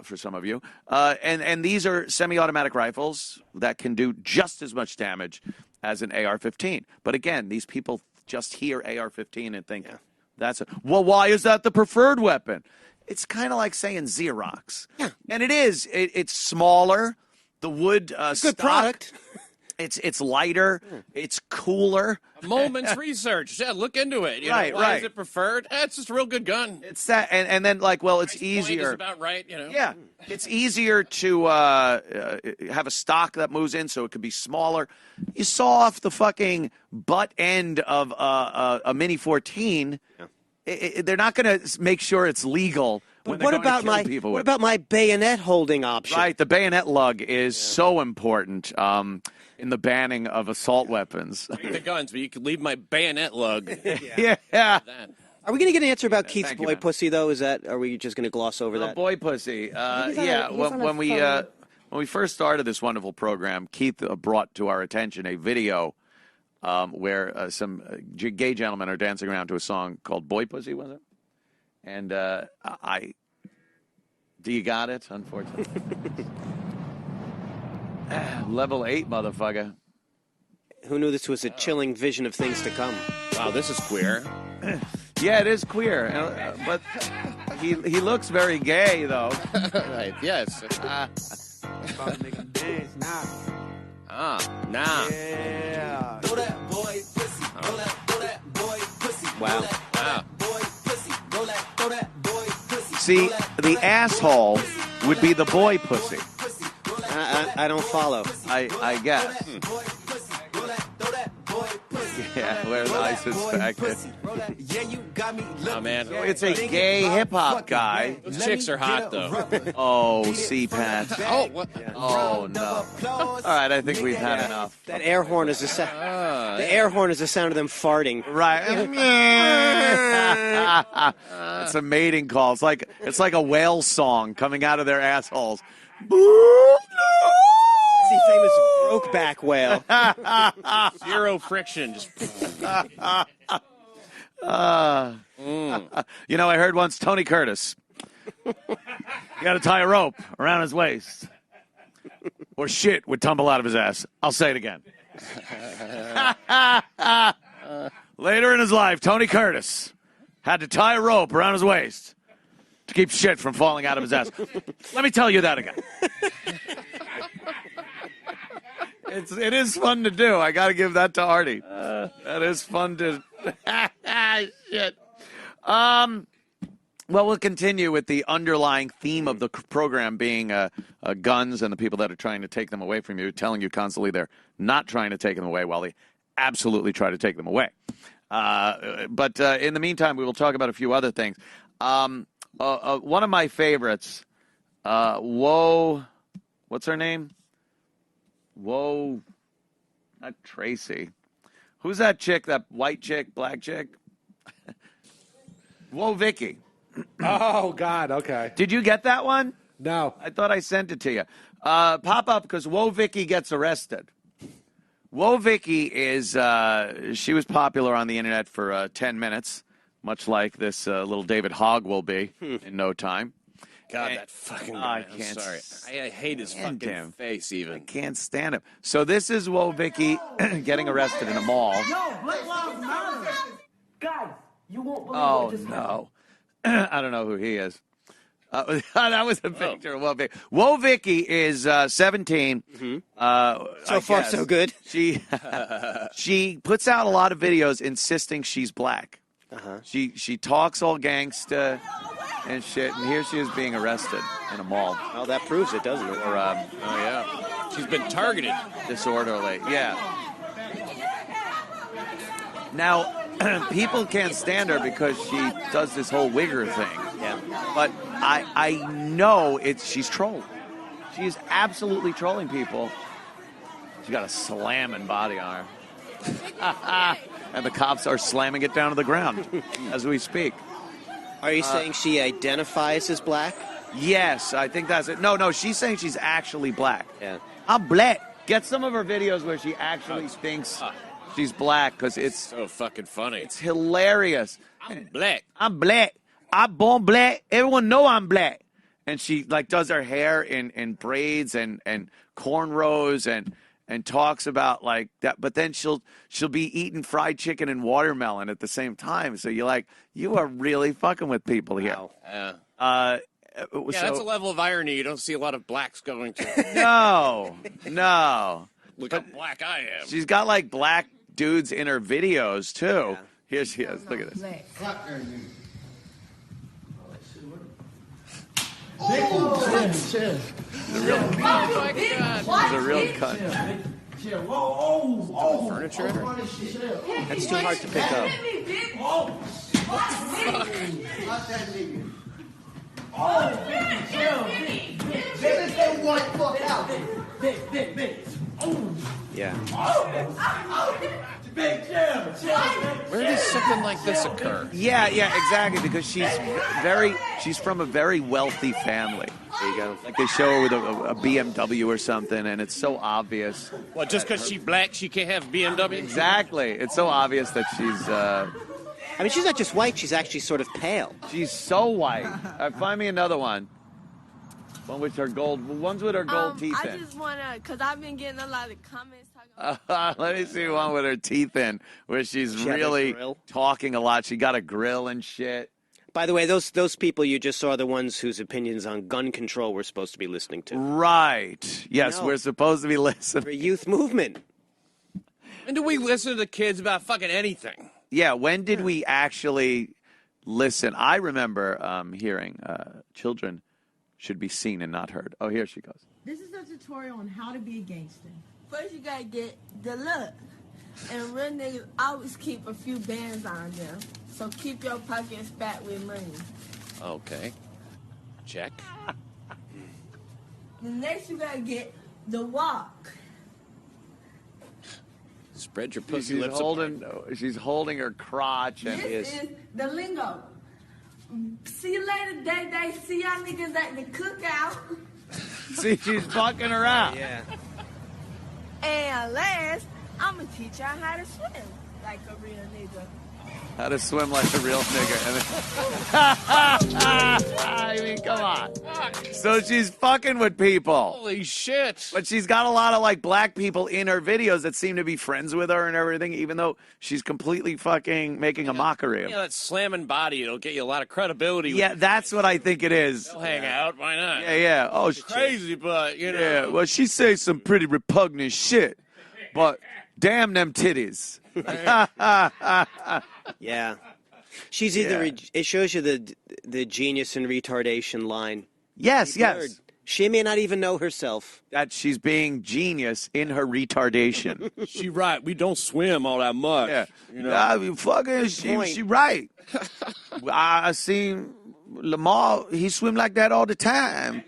for some of you. And these are semi-automatic rifles that can do just as much damage as an AR-15. But again, these people just hear AR-15 and think, well, why is that the preferred weapon? It's kind of like saying Xerox. Yeah. And it is. It's smaller. The wood good product. It's lighter. It's cooler. A moment's research. Yeah, look into it. Right. Why is it preferred? It's just a real good gun. It's that, and then like, well, it's Price easier. point is about right, Yeah, it's easier to have a stock that moves in, so it could be smaller. You saw off the fucking butt end of a Mini 14. Yeah. They're not going to make sure it's legal. But what about my bayonet holding option? Right, the bayonet lug is so important in the banning of assault weapons. The guns, but you could leave my bayonet lug. Yeah. Are we going to get an answer about Keith's boy pussy, though? Are we just going to gloss over that? Boy pussy. When we first started this wonderful program, Keith brought to our attention a video where some gay gentlemen are dancing around to a song called Boy Pussy, was it? And do you got it? Unfortunately. Level 8, motherfucker. Who knew this was a chilling vision of things to come? Wow, this is queer. Yeah, it is queer. But he looks very gay though. Right. Yes. Nah. Yeah. Wow. Wow. See, the asshole would be the boy pussy. I don't follow. I guess. Yeah, where's ISIS factor? Oh man. It's a gay hip hop guy. Those chicks are hot though. Oh, CPAT. Oh, what? Oh no. All right, I think we've had enough. That air horn is the sound. The air horn is the sound of them farting. Right. It's a mating call. It's like a whale song coming out of their assholes. The famous Brokeback whale. Zero friction. Just. You know, I heard once Tony Curtis. You got to tie a rope around his waist, or shit would tumble out of his ass. I'll say it again. Later in his life, Tony Curtis had to tie a rope around his waist to keep shit from falling out of his ass. Let me tell you that again. It is fun to do. I got to give that to Artie. That is fun to. Shit. Well, we'll continue with the underlying theme of the program being guns and the people that are trying to take them away from you, telling you constantly they're not trying to take them away while they absolutely try to take them away. But in the meantime, we will talk about a few other things. One of my favorites, what's her name? Whoa, not Tracy. Who's that chick, that white chick, black chick? Whoa, Vicky. Oh, God, okay. Did you get that one? No. I thought I sent it to you. Pop up because Whoa, Vicky gets arrested. Whoa, Vicky is, she was popular on the internet for 10 minutes, much like this little David Hogg will be in no time. God, that fucking guy. I I'm can't sorry. I hate his fucking him. face, I even. can't stand him. So this is Whoa Vicky getting arrested in a mall. No, Black Lives Matter. Guys, you won't believe Oh, what just happened. no. I don't know who he is. That was a picture of Whoa Vicky. Whoa Vicky is 17. So far, so good. She puts out a lot of videos insisting she's black. She talks all gangsta and shit, and here she is being arrested in a mall. Well, that proves it, doesn't it? Or Oh, yeah. She's been targeted. disorderly. Yeah. Now, people can't stand her because she does this whole wigger thing. Yeah. But I know she's trolling. She's absolutely trolling people. She's got a slamming body on her. And the cops are slamming it down to the ground as we speak. Are you saying she identifies as black? Yes, I think that's it. No, she's saying she's actually black. Yeah. I'm black. Get some of her videos where she actually thinks she's black because it's So fucking funny. it's hilarious. I'm black. I'm black. I'm born black. Everyone know I'm black. And she like does her hair in braids and cornrows and talks about like that. But then she'll be eating fried chicken and watermelon at the same time. So you're like, you are really fucking with people here. Yeah. Yeah, That's a level of irony you don't see a lot of blacks going to. No. Look how black I am. She's got like black dudes in her videos too. Yeah. Here she is. Look at this. Oh, She's a real cunt. Furniture in her? That's too hard to pick up. Yeah. Where does something like this occur? Yeah, exactly. Because she's from a very wealthy family. There you go. Like they show her with a BMW or something, and it's so obvious. Well, just because she's black, she can't have BMW? Exactly. It's so obvious that she's I mean, she's not just white; she's actually sort of pale. she's so white. Find me another one. One with her ones with her gold teeth I in. just want to, because I've been getting a lot of comments talking about Let me see one with her teeth in, where she's She had a really grill? talking a lot. She got a grill and shit. By the way, those people you just saw are the ones whose opinions on gun control we're supposed to be listening to. Right. Yes, No. we're supposed to be listening. For a youth movement. And do we listen to the kids about fucking anything? Yeah, when did we actually listen? I remember hearing children should be seen and not heard. Oh, here she goes. This is a tutorial on how to be a gangster. First, you gotta get the look. And real niggas always keep a few bands on them. So keep your pockets fat with money. Okay. Check. The next, you gotta get the walk. Spread your pussy She's lips holding her crotch and This is the lingo. See you later, day. See y'all niggas at the cookout. See, she's fucking around. Yeah. And last, I'm gonna teach y'all how to swim like a real nigga. How to swim like a real nigga. I mean, come on. So she's fucking with people. Holy shit. But she's got a lot of like black people in her videos that seem to be friends with her and everything, even though she's completely fucking making a mockery of Yeah, that slamming body, it'll get you a lot of credibility. Yeah, that's what I think it is. They'll hang out. Why not? Yeah. Oh, It's crazy, but, you know. Yeah, well, she says some pretty repugnant shit, but damn them titties. Yeah. She's either it shows you the genius and retardation line. Yes. She may not even know herself. That she's being genius in her retardation. She right. We don't swim all that much. Yeah. You know? I mean, fucking, she right. I seen Lamar, he swim like that all the time.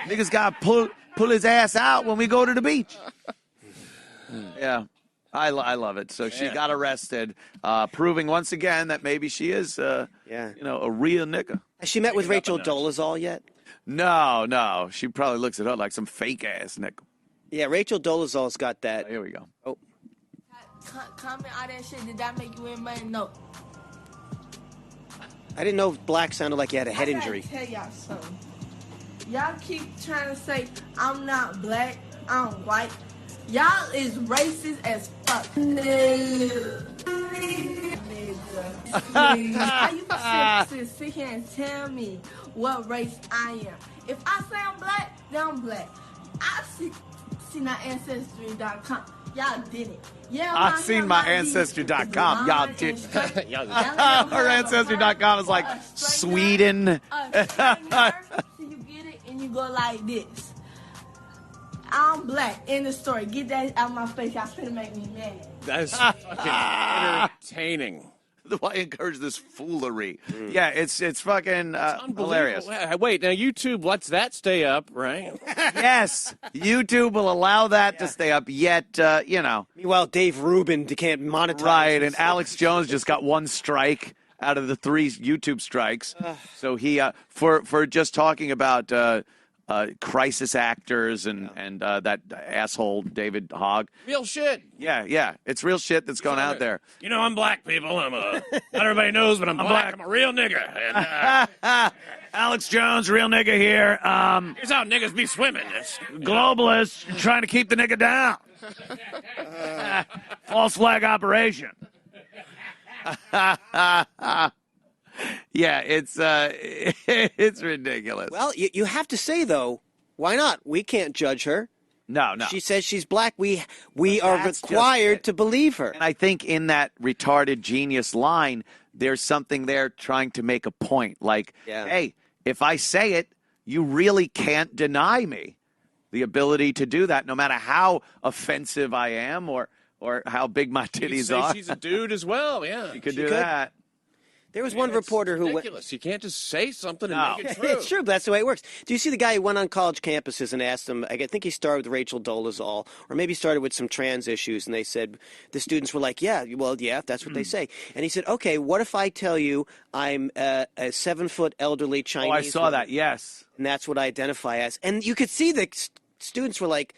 Niggas got to pull his ass out when we go to the beach. Yeah. I love it. So she got arrested, proving once again that maybe she is, a real nigga. Has she met with Rachel Dolezal yet? No. She probably looks at her like some fake ass nigga. Yeah, Rachel Dolezal's got that. Here we go. Oh. Comment all that shit. Did that make you win money? No. I didn't know black sounded like you had a head injury. I gotta tell y'all something. Y'all keep trying to say I'm not black, I'm white. Y'all is racist as fuck. Nigga. How you sit here and tell me what race I am? If I say I'm black, then I'm black. I see my ancestry.com. Y'all did it. Yeah, I've seen my ancestry.com. Y'all did. Her ancestry.com is like Sweden. So you get it and you go like this. I'm black. End of story. Get that out of my face. Y'all finna make me mad. That's fucking entertaining. Why encourage this foolery? Yeah, it's fucking hilarious. Wait, now YouTube lets that stay up, right? Yes, YouTube will allow that to stay up, yet, Meanwhile, Dave Rubin can't monetize. Right, and Alex Jones just got one strike out of the 3 YouTube strikes. So he, for just talking about crisis actors and that asshole David Hogg. Real shit. Yeah. It's real shit that's going out there. You know, I'm black, people. Not everybody knows, but I'm black. I'm a real nigga. And, Alex Jones, real nigga here. here's how niggas be swimming. Globalists trying to keep the nigga down. False flag operation. Yeah, it's ridiculous. Well, you have to say, though, why not? We can't judge her. No. She says she's black. We are required to believe her. And I think in that retarded genius line, there's something there trying to make a point. Like, hey, if I say it, you really can't deny me the ability to do that, no matter how offensive I am or how big my titties are. She's a dude as well, yeah. You could do that. There was one reporter who went. Ridiculous. You can't just say something and make it true. It's true, but that's the way it works. Do you see the guy who went on college campuses and asked them? I think he started with Rachel Dolezal, or maybe started with some trans issues, and they said the students were like, "Yeah, that's what they say." And he said, "Okay, what if I tell you I'm a 7-foot elderly Chinese?" Oh, I saw that. Yes, and that's what I identify as. And you could see the students were like,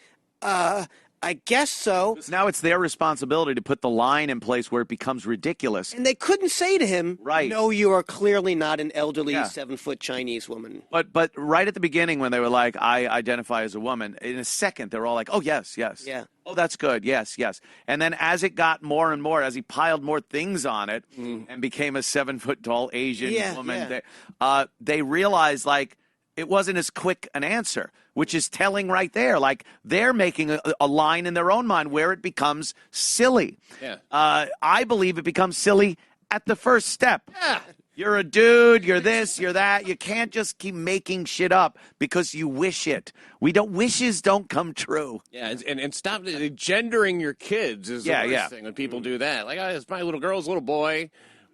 I guess so. Now it's their responsibility to put the line in place where it becomes ridiculous. And they couldn't say to him, right. No, you are clearly not an elderly 7-foot Chinese woman. But right at the beginning when they were like, I identify as a woman, in a second they were all like, oh, yes. Yeah. Oh, that's good. Yes, yes. And then as it got more and more, as he piled more things on it and became a 7-foot-tall Asian woman, they realized, like, it wasn't as quick an answer, which is telling right there. Like, they're making a line in their own mind where it becomes silly. Yeah. I believe it becomes silly at the first step. Yeah. You're a dude, you're this, you're that. You can't just keep making shit up because you wish it. Wishes don't come true. Yeah, and stop gendering your kids is the worst thing when people do that. Like, it's my little girl's little boy.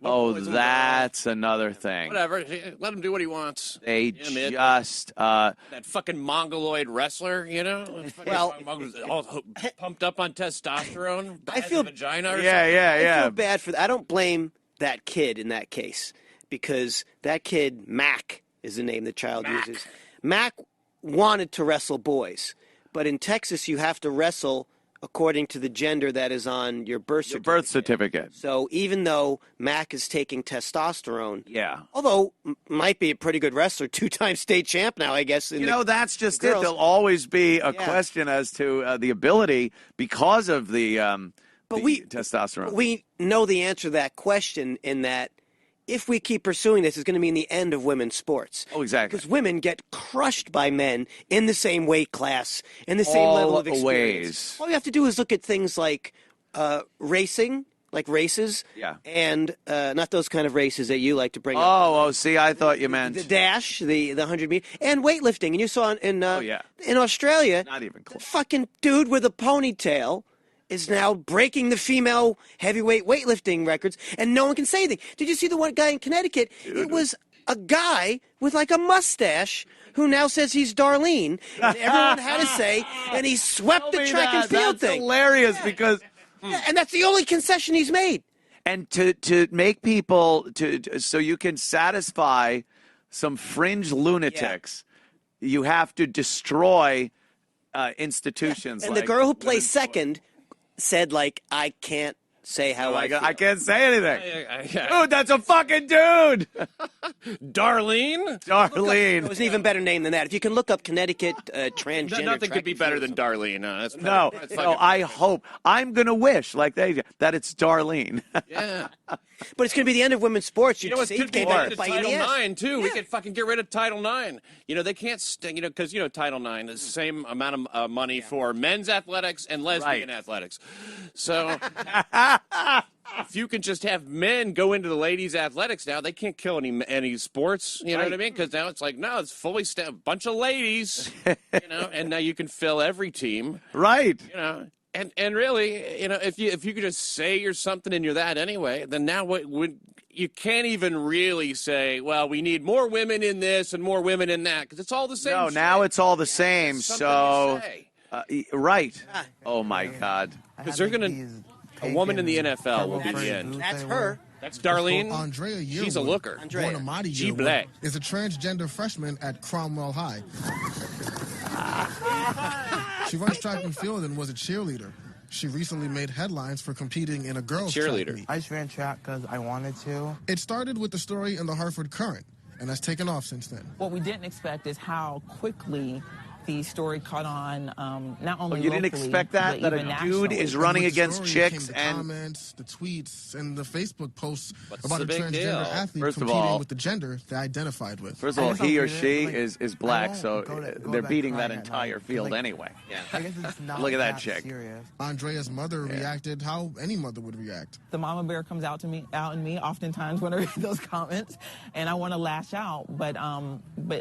Oh, that's another thing. Whatever. Let him do what he wants. They just... that fucking mongoloid wrestler, you know? Well, all pumped up on testosterone. I feel... Vagina or yeah, something. yeah. I feel bad for... I don't blame that kid in that case because that kid, Mac, is the name the child uses. Mac wanted to wrestle boys, but in Texas you have to wrestle according to the gender that is on your birth certificate. So even though Mac is taking testosterone, although might be a pretty good wrestler, 2-time state champ now, I guess. That's just it. There'll always be a question as to the ability because of the testosterone. We know the answer to that question in that if we keep pursuing this, it's going to mean the end of women's sports. Oh, exactly. Because women get crushed by men in the same weight class, in the same level of experience. All you have to do is look at things like racing, like races, and not those kind of races that you like to bring up. Oh, see, I thought you meant... The dash, the 100 meter, and weightlifting. And you saw in Australia, not even close. The fucking dude with a ponytail is now breaking the female heavyweight weightlifting records, and no one can say anything. Did you see the one guy in Connecticut? It was a guy with like a mustache who now says he's Darlene, and everyone had to say, and he swept the track and field thing. That's hilarious because... and that's the only concession he's made. And to make people, so you can satisfy some fringe lunatics, you have to destroy institutions. And like the girl who plays second said, like, I can't say how I feel. I can't say anything. Dude, that's a fucking dude. Darlene? It was an even better name than that. If you can look up Connecticut transgender. Nothing could be better than Darlene. No, I hope. I'm going to wish, like that it's Darlene. Yeah. But it's going to be the end of women's sports. You know, it could be Title IX, too. Yeah. We could fucking get rid of Title IX. You know, they can't, because, Title IX is the same amount of money for men's athletics and lesbian athletics. So if you can just have men go into the ladies' athletics now, they can't kill any sports. You know what I mean? Because now it's like, no, it's fully a bunch of ladies, and now you can fill every team. Right. And really, if you could just say you're something and you're that anyway, then now you can't even really say, well, we need more women in this and more women in that, because it's all the same. No, now it's all the same. So, right. Oh my God. Because they're gonna a woman in the NFL will be the end. That's her. That's Darlene. Andrea Yearwood, she's a looker. Born Amadi She Yearwood, black. is a transgender freshman at Cromwell High. She runs track and field and was a cheerleader. She recently made headlines for competing in a girls' track meet. I just ran track because I wanted to. It started with the story in the Hartford Courant and has taken off since then. What we didn't expect is how quickly the story caught on, not only you didn't expect that a dude is running against chicks the and comments, the tweets, and the Facebook posts What's about the a big transgender deal? athlete First of competing all- with the gender they identified with. First of all, he or she is black, won't so go they're back beating crying that at entire night. field Like, anyway. I guess it's not Look at that chick. serious. Andrea's mother reacted how any mother would react. The mama bear comes out in me oftentimes when I read those comments, and I want to lash out. But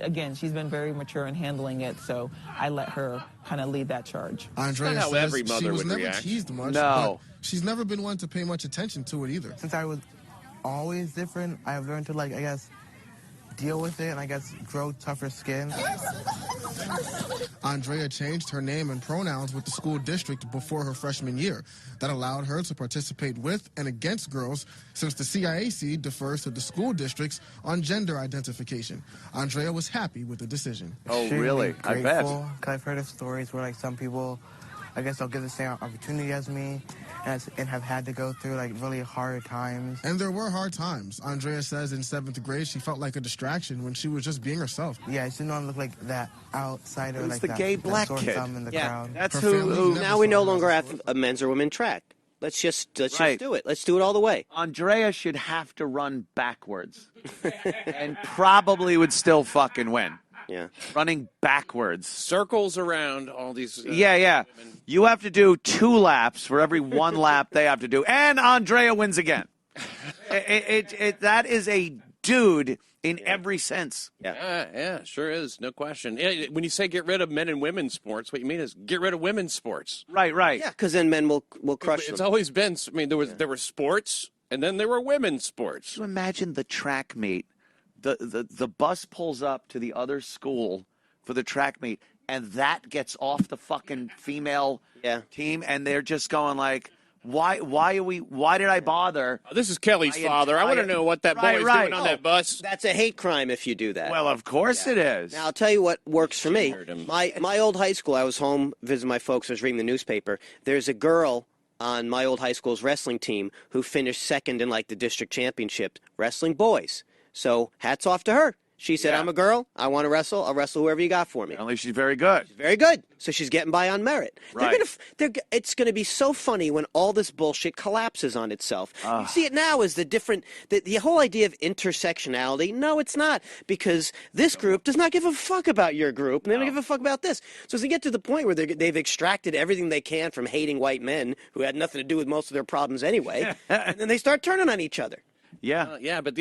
again, she's been very mature in handling it, so I let her kind of lead that charge. Andrea Not how says every mother she was would never react. teased much, No. but she's never been one to pay much attention to it either. Since I was always different, I've learned to, deal with it and, grow tougher skin. Andrea changed her name and pronouns with the school district before her freshman year. That allowed her to participate with and against girls, since the CIAC defers to the school districts on gender identification. Andrea was happy with the decision. Oh, really? I bet. Because I've heard of stories where, some people I guess, don't get the same opportunity as me and have had to go through like really hard times. And there were hard times. Andrea says in 7th grade she felt like a distraction when she was just being herself. Yeah, I just didn't want to look like that outsider, Who's like the that, gay that black sore kid? thumb in the Yeah, crowd. That's Her family who. never Now we saw no her longer as a have a men's or women's track. Let's just Right. do it. Let's do it all the way. Andrea should have to run backwards, and probably would still fucking win. Yeah. Running backwards. Circles around all these. Yeah. You have to do 2 laps for every 1 lap they have to do, and Andrea wins again. That is a dude in every sense. Yeah, sure is. No question. Yeah, when you say get rid of men and women's sports, what you mean is get rid of women's sports. Right. Yeah, because then men will crush It's them. always been. I mean, there were sports, and then there were women's sports. So imagine the track meet. The bus pulls up to the other school for the track meet, and that gets off the fucking female team, and they're just going like, why did I bother? Oh, this is Kelly's father. I want to know what that boy is doing on that bus. That's a hate crime if you do that. Well, of course it is. Now, I'll tell you what works for me. Heard him. My old high school, I was home visiting my folks. I was reading the newspaper. There's a girl on my old high school's wrestling team who finished second in like the district championship wrestling boys. So hats off to her. She said, I'm a girl. I want to wrestle. I'll wrestle whoever you got for me. Apparently she's very good. Very good. So she's getting by on merit. Right. It's going to be so funny when all this bullshit collapses on itself. You see it now as the whole idea of intersectionality. No, it's not, because this group does not give a fuck about your group, and they don't give a fuck about this. So as they get to the point where they've extracted everything they can from hating white men who had nothing to do with most of their problems anyway, and then they start turning on each other. Yeah, but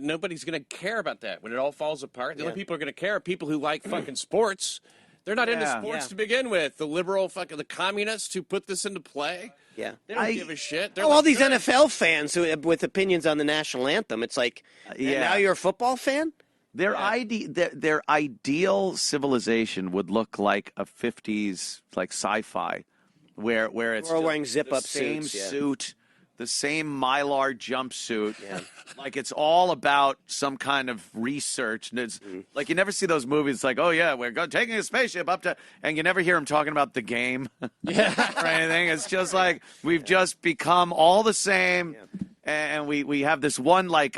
nobody's going to care about that when it all falls apart. The only people who are going to care are people who like fucking sports. They're not into sports to begin with. The liberal the communists who put this into play. Yeah, they don't give a shit. They're all these NFL fans with opinions on the national anthem. It's like, and now you're a football fan. Their ideal civilization would look like a 50s like sci-fi, where it's we're all wearing zip-up same suits, suit. The same Mylar jumpsuit. Like it's all about some kind of research. And it's like you never see those movies like, oh, yeah, we're taking a spaceship up to... And you never hear them talking about the game or anything. It's just like we've just become all the same. And we have this one like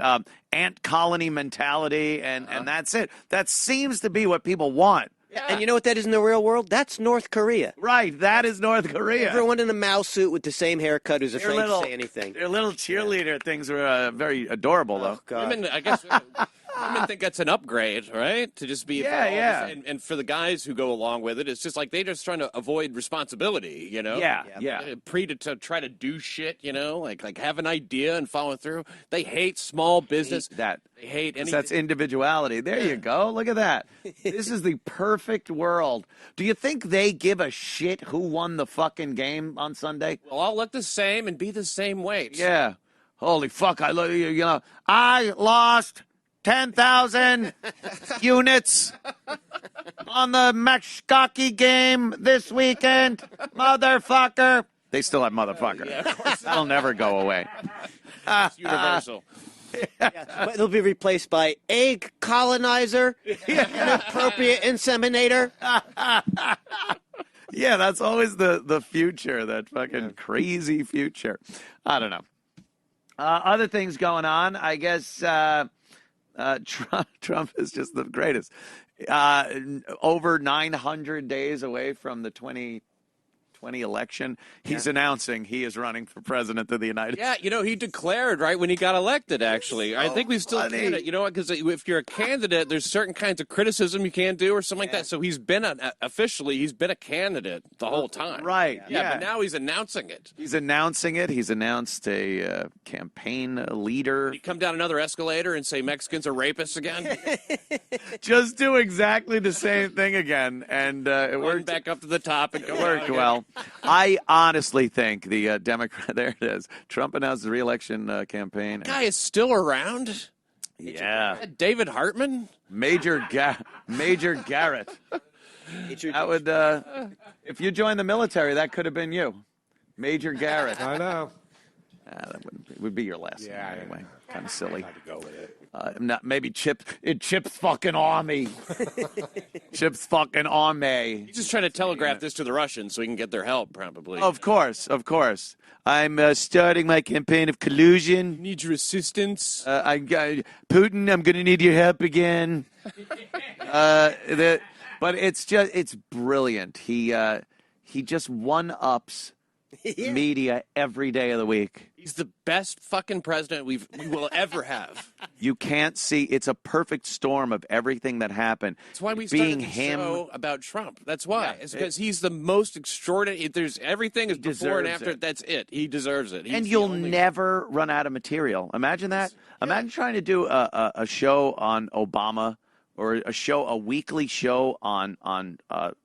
ant colony mentality. And that's it. That seems to be what people want. And you know what that is in the real world? That's North Korea. Right, that is North Korea. Everyone in a mouse suit with the same haircut who's afraid to say anything. Their little cheerleader things were very adorable, though. God. Women, I guess, women think that's an upgrade, right? To just be involved. And for the guys who go along with it, it's just like they're just trying to avoid responsibility, you know? Yeah. To try to do shit, you know? Like have an idea and follow through. They hate small business. They hate anything. That's individuality. There you go. Look at that. This is the perfect world. Do you think they give a shit who won the fucking game on Sunday? We'll all look the same and be the same weight. Yeah. Holy fuck. I lost 10,000 units on the Mashkaki game this weekend. Motherfucker. They still have motherfucker. Yeah, of course. That'll never go away. It's universal. But it'll be replaced by egg colonizer, inappropriate inseminator. Yeah, that's always the future, that fucking crazy future. I don't know. Other things going on, I guess Trump is just the greatest. Over 900 days away from the 2020 election, he's announcing he is running for president of the United States. Yeah, you know, he declared right when he got elected, actually. I think we still can. You know what? Because if you're a candidate, there's certain kinds of criticism you can't do or something like that. So he's been officially a candidate the whole time. Right. Yeah, but now he's announcing it. He's announcing it. He's announced a campaign leader. He'd come down another escalator and say Mexicans are rapists again. Just do exactly the same thing again, and it worked back up to the top and go worked well. I honestly think the Democrat, there it is, Trump announced the re-election campaign. Guy is still around? Yeah. David Hartman? Major Garrett. That would, if you joined the military, that could have been you. Major Garrett. I know. It would be your last name anyway. Kind of silly. I had to go with it. Not maybe Chip's fucking army. Chip's fucking army. He's just trying to telegraph this to the Russians so he can get their help, probably. Of course. I'm starting my campaign of collusion. Need your assistance? Putin, I'm going to need your help again. But it's brilliant. He just one-ups media every day of the week. He's the best fucking president we will ever have. You can't see. It's a perfect storm of everything that happened. That's why we started the show about Trump. That's why. It's because he's the most extraordinary. There's everything is before and after. That's it. He deserves it. And you'll never run out of material. Imagine that. Imagine trying to do a show on Obama or a weekly show on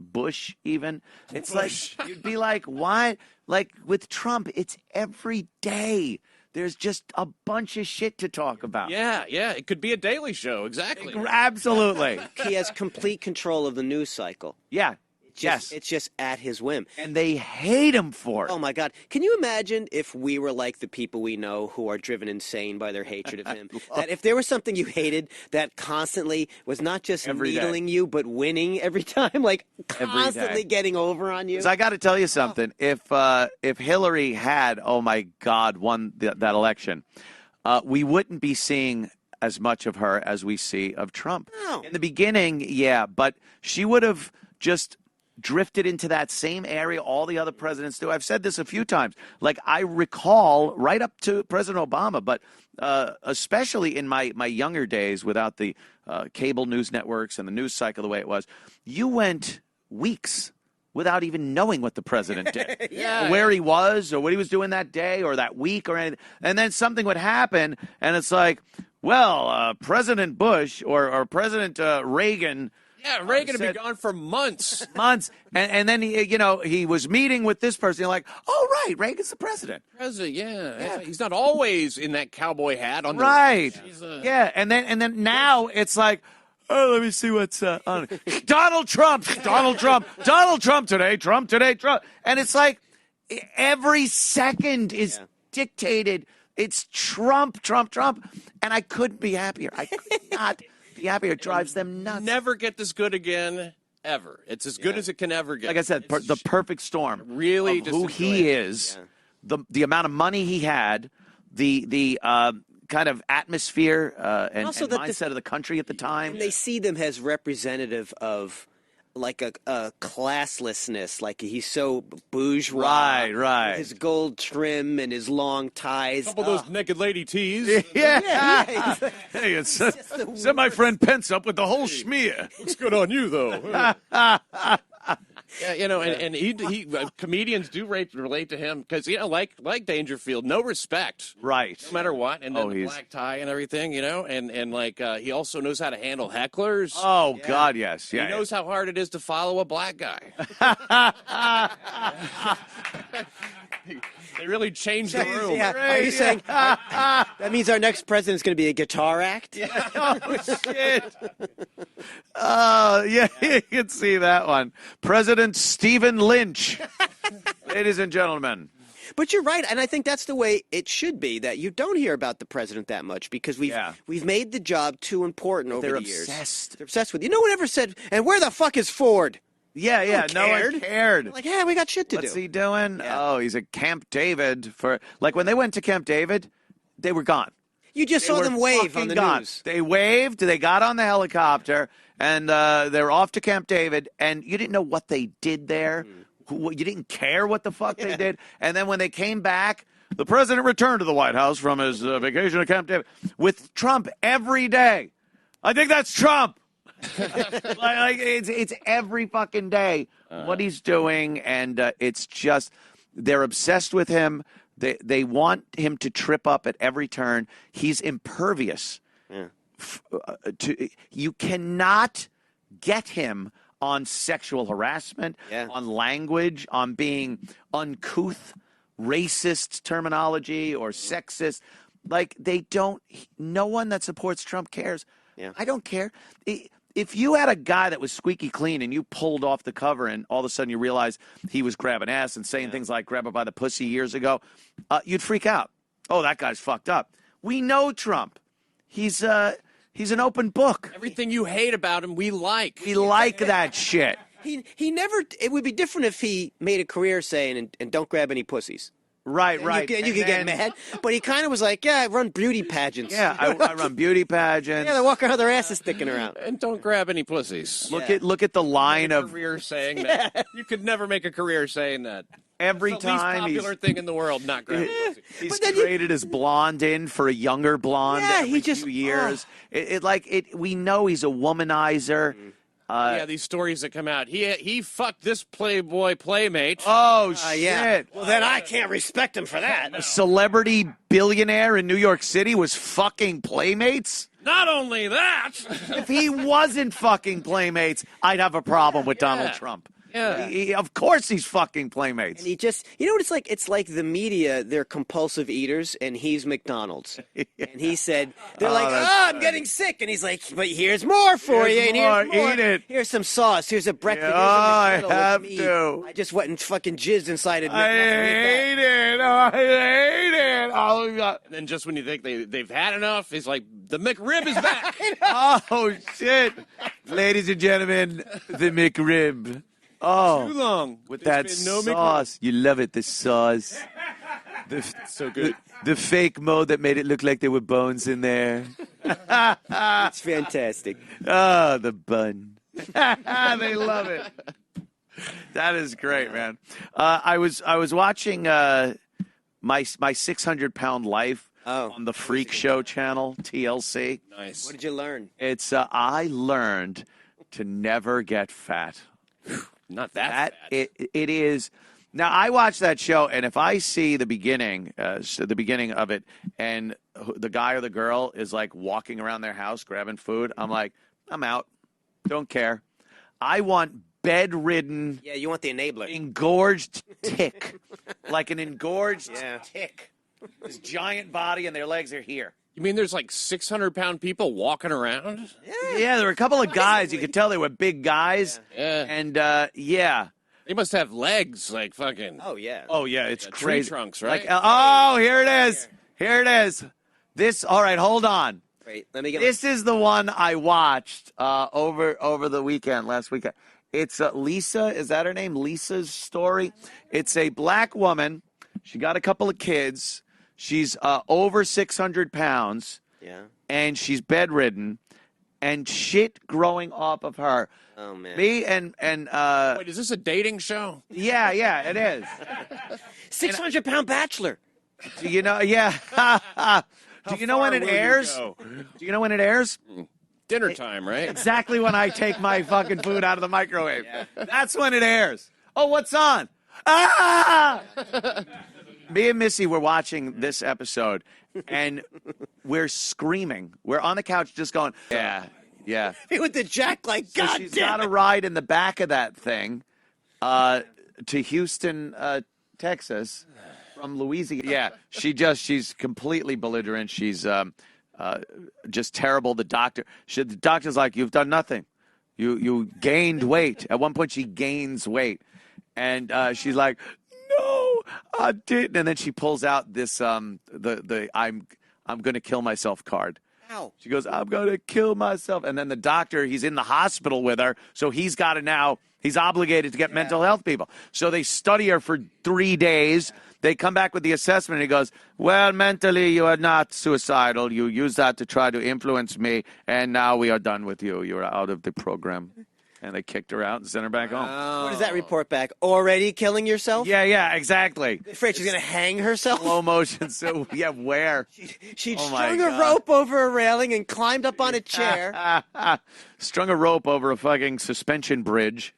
Bush even. It's like, you'd be like, why? Like with Trump, it's every day. There's just a bunch of shit to talk about. Yeah. It could be a daily show. Exactly. Absolutely. He has complete control of the news cycle. Yeah. It's just at his whim. And they hate him for it. Oh, my God. Can you imagine if we were like the people we know who are driven insane by their hatred of him? That if there was something you hated that constly was not just needling you, but winning every time, like constantly getting over on you? Because I got to tell you something. If Hillary had, oh, my God, won that election, we wouldn't be seeing as much of her as we see of Trump. No. In the beginning, yeah, but she would have just drifted into that same area all the other presidents do. I've said this a few times. Like, I recall right up to President Obama, but especially in my younger days without the cable news networks and the news cycle the way it was, you went weeks without even knowing what the president did, where he was or what he was doing that day or that week or anything. And then something would happen, and it's like, well, President Bush or President Reagan. Yeah, Reagan would be gone for months. And then he was meeting with this person. You're like, oh, right, Reagan's the president. Yeah. He's not always in that cowboy hat on the right. Yeah, and then now it's like, oh, let me see what's on. Donald Trump today, Trump. And it's like every second is dictated. It's Trump. And I couldn't be happier. I could not be happier. It drives them nuts. Never get this good again, ever. It's as good as it can ever get. Like I said, the perfect storm. Really, of who he is, the amount of money he had, the kind of atmosphere and mindset of the country at the time. And they see them as representative of like a classlessness, like he's so bourgeois. Right. His gold trim and his long ties. A couple of those naked lady tees. Yeah. Hey, it's send my friend Pence up with the whole schmear. Looks good on you, though. Yeah, and he comedians do relate to him because like Dangerfield, no respect, right? No matter what, and then the black tie and everything, and like he also knows how to handle hecklers. Oh God, yes, He knows how hard it is to follow a black guy. They really changed the room. Yeah. Are you saying that means our next president's going to be a guitar act? Yeah. Oh shit! Yeah, you can see that one. President Stephen Lynch, ladies and gentlemen. But you're right, and I think that's the way it should be, that you don't hear about the president that much because we've made the job too important over the years. They're obsessed with you. No one ever said, and where the fuck is Ford? Yeah, no one cared. Like, we got shit to do. What's he doing? Yeah. Oh, he's at Camp David when they went to Camp David, they were gone. You just saw them wave on the news. They waved, they got on the helicopter, and they were off to Camp David, and you didn't know what they did there. You didn't care what the fuck they did. And then when they came back, the president returned to the White House from his vacation at Camp David with Trump every day. I think that's Trump. like it's every fucking day what he's doing, and it's just they're obsessed with him. They want him to trip up at every turn. He's impervious. You cannot get him on sexual harassment, on language, on being uncouth, racist terminology or sexist. Like no one that supports Trump cares. I don't care. If you had a guy that was squeaky clean and you pulled off the cover and all of a sudden you realize he was grabbing ass and saying things like grab her by the pussy years ago, you'd freak out. Oh, that guy's fucked up. We know Trump. He's an open book. Everything you hate about him, we like. We like that shit. He never. It would be different if he made a career saying, and don't grab any pussies. Right. You could get mad. But he kind of was like, yeah, I run beauty pageants. Yeah, I run beauty pageants. Yeah, they walk around with their asses sticking around. And don't grab any pussies. Look at the line of career saying that. You could never make a career saying that. Every it's the least time popular thing in the world, not grabbing pussy. He's traded his blonde in for a younger blonde. Yeah, every few years. We know he's a womanizer. Yeah, these stories that come out. He fucked this Playboy playmate. Oh, shit. Yeah. Well, then I can't respect him for that. A celebrity billionaire in New York City was fucking playmates? Not only that. If he wasn't fucking playmates, I'd have a problem with Donald Trump. Yeah. Of course he's fucking playmates. And he just, you know what it's like? It's like the media, they're compulsive eaters, and he's McDonald's. And he said, they're like, I'm getting sick. And he's like, but here's more for you. And here's more. Eat it. Here's some sauce. Here's a breakfast. Yeah, here's a I have meat. to. I just went and fucking jizzed inside it. I hate it. I hate it. Oh, God. And then just when you think they've had enough, he's like, the McRib is back. Oh, shit. Ladies and gentlemen, the McRib. Oh, too long. With There's that been no sauce. You love it, the sauce. So good. The fake mode that made it look like there were bones in there. It's fantastic. Oh, the bun. They love it. That is great, man. I was watching my 600-pound life on the Freak Show channel, TLC. Nice. What did you learn? It's I learned to never get fat. Not that fat. It is. Now, I watch that show, and if I see the beginning of it, and the guy or the girl is like walking around their house grabbing food, I'm like, I'm out. Don't care. I want bedridden. Yeah, you want the enabler. Engorged tick. Like an engorged tick. This giant body, and their legs are here. You mean there's like 600-pound people walking around? Yeah, there were a couple of guys. You could tell they were big guys. Yeah. And, They must have legs like fucking. Oh, yeah. Oh, yeah, it's tree crazy. trunks, right? Like, here it is. Here it is. All right, hold on. Wait, let me get This is the one I watched over the weekend, last weekend. It's Lisa. Is that her name? Lisa's story. It's a black woman. She got a couple of kids. She's over 600 pounds. Yeah. And she's bedridden. And shit growing off of her. Oh, man. Me and Wait, is this a dating show? Yeah, it is. 600-pound bachelor. Do you know? Yeah. Do you know when it airs? Do you know when it airs? Dinner time, right? Exactly when I take my fucking food out of the microwave. Yeah. That's when it airs. Oh, what's on? Ah! Me and Missy were watching this episode, and we're screaming. We're on the couch just going, yeah. With the jack like, so God she's damn got a ride in the back of that thing to Houston, Texas from Louisiana. Yeah, she's completely belligerent. She's just terrible. The doctor's like, you've done nothing. You gained weight. At one point, she gains weight. And she's like, no, I didn't. And then she pulls out this I'm going to kill myself card. Ow. She goes, I'm going to kill myself. And then the doctor, he's in the hospital with her, so he's got to now, he's obligated to get mental health people. So they study her for 3 days. They come back with the assessment, and he goes, well, mentally, you are not suicidal. You use that to try to influence me, and now we are done with you. You're out of the program. And they kicked her out and sent her back home. What does that report back? Already killing yourself? Yeah, exactly. Afraid she's going to hang herself? Slow motion. So, yeah, where? She'd strung a rope over a railing and climbed up on a chair. Strung a rope over a fucking suspension bridge.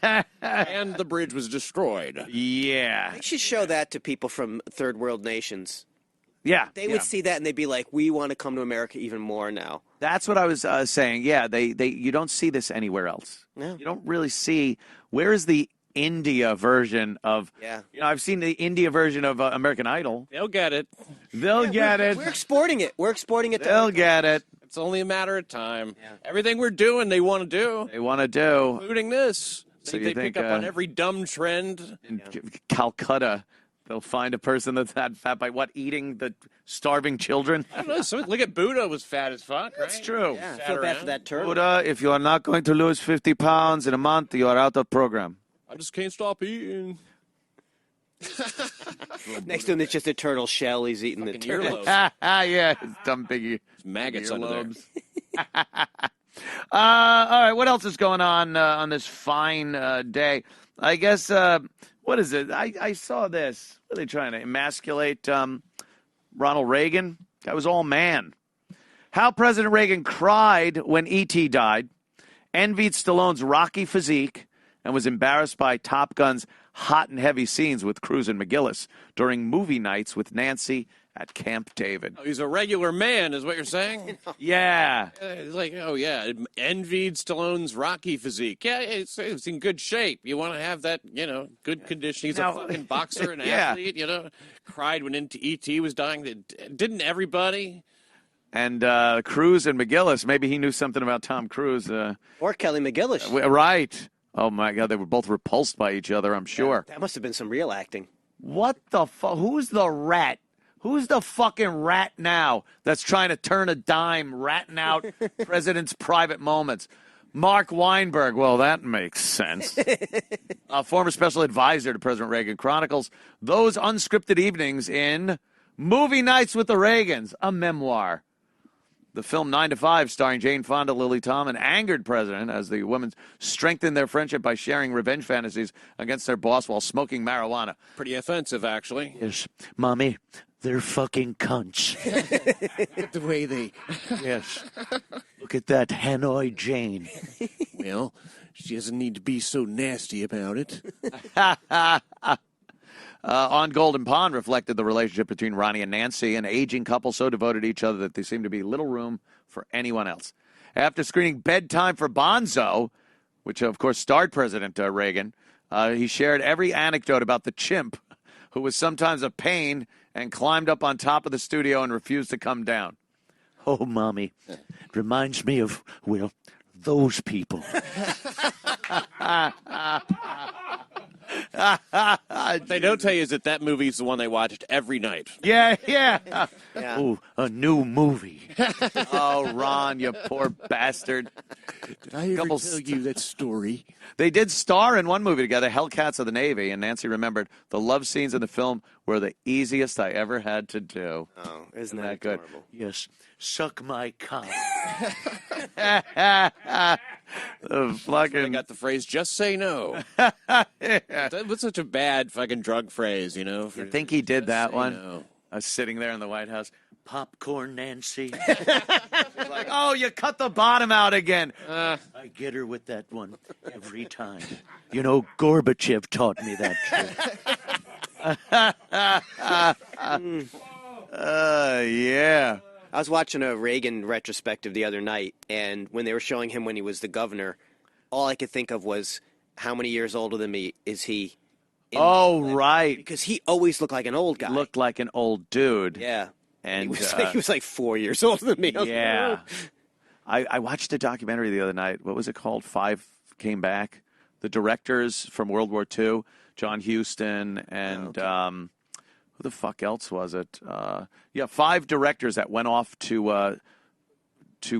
And the bridge was destroyed. Yeah. They should show that to people from third world nations. Yeah. They would see that and they'd be like, we want to come to America even more now. That's what I was saying. Yeah, you don't see this anywhere else. No. You don't really see, where is the India version of, I've seen the India version of American Idol. They'll get it. They'll get it. We're exporting it. They'll get it. It's only a matter of time. Yeah. Everything we're doing, they want to do. Including this. So they pick up on every dumb trend. In Calcutta, They'll find a person that's that fat by what? Eating the starving children? I don't know. So, look at Buddha was fat as fuck, right? That's true. Yeah, I Sat feel bad around. for that turtle. Buddha, if you are not going to lose 50 pounds in a month, you are out of program. I just can't stop eating. Next to him, it's just a turtle shell. He's eating the Fucking turtle. earlobes. Yeah, it's dumb piggy. There's maggots under there. Earlobes. All right, what else is going on this fine day? I guess, what is it? I saw this. What are they trying to emasculate Ronald Reagan? That was all man. How President Reagan cried when E.T. died, envied Stallone's rocky physique, and was embarrassed by Top Gun's hot and heavy scenes with Cruise and McGillis during movie nights with Nancy at Camp David. Oh, he's a regular man, is what you're saying? Yeah. It's like, oh, yeah, envied Stallone's Rocky physique. Yeah, it's in good shape. You want to have that, good condition. He's a fucking boxer and athlete, Cried when E.T. was dying. Didn't everybody? And Cruise and McGillis, maybe he knew something about Tom Cruise. Or Kelly McGillis. Right. Oh, my God, they were both repulsed by each other, I'm sure. That must have been some real acting. What the fuck? Who's the rat? Who's the fucking rat now that's trying to turn a dime, ratting out president's private moments? Mark Weinberg. Well, that makes sense. A former special advisor to President Reagan chronicles those unscripted evenings in Movie Nights with the Reagans, a memoir. The film 9 to 5, starring Jane Fonda, Lily Tomlin, angered President as the women strengthened their friendship by sharing revenge fantasies against their boss while smoking marijuana. Pretty offensive, actually. Yes, Mommy, they're fucking cunts. The way they... Yes. Look at that Hanoi Jane. Well, she doesn't need to be so nasty about it. On Golden Pond reflected the relationship between Ronnie and Nancy, an aging couple so devoted to each other that there seemed to be little room for anyone else. After screening Bedtime for Bonzo, which of course starred President Reagan, he shared every anecdote about the chimp who was sometimes a pain and climbed up on top of the studio and refused to come down. Oh, Mommy, it reminds me of, well, those people. They don't tell you is that movie's the one they watched every night. Yeah. Oh, a new movie. Oh, Ron, you poor bastard. Did I ever tell you that story? They did star in one movie together, Hellcats of the Navy, and Nancy remembered the love scenes in the film were the easiest I ever had to do. Oh, isn't that good? Adorable? Yes. Suck my cock. I got the phrase, just say no. That was such a bad fucking drug phrase, You think he did that one? No. I was sitting there in the White House. Popcorn Nancy. She's like, oh, you cut the bottom out again. I get her with that one every time. Gorbachev taught me that trick. Yeah. I was watching a Reagan retrospective the other night, and when they were showing him when he was the governor, all I could think of was how many years older than me is he? Right. Because he always looked like an old guy. Looked like an old dude. Yeah. And he was like 4 years older than me. Yeah. I watched a documentary the other night. What was it called? Five Came Back. The directors from World War II, John Huston and who the fuck else was it? 5 directors that went off to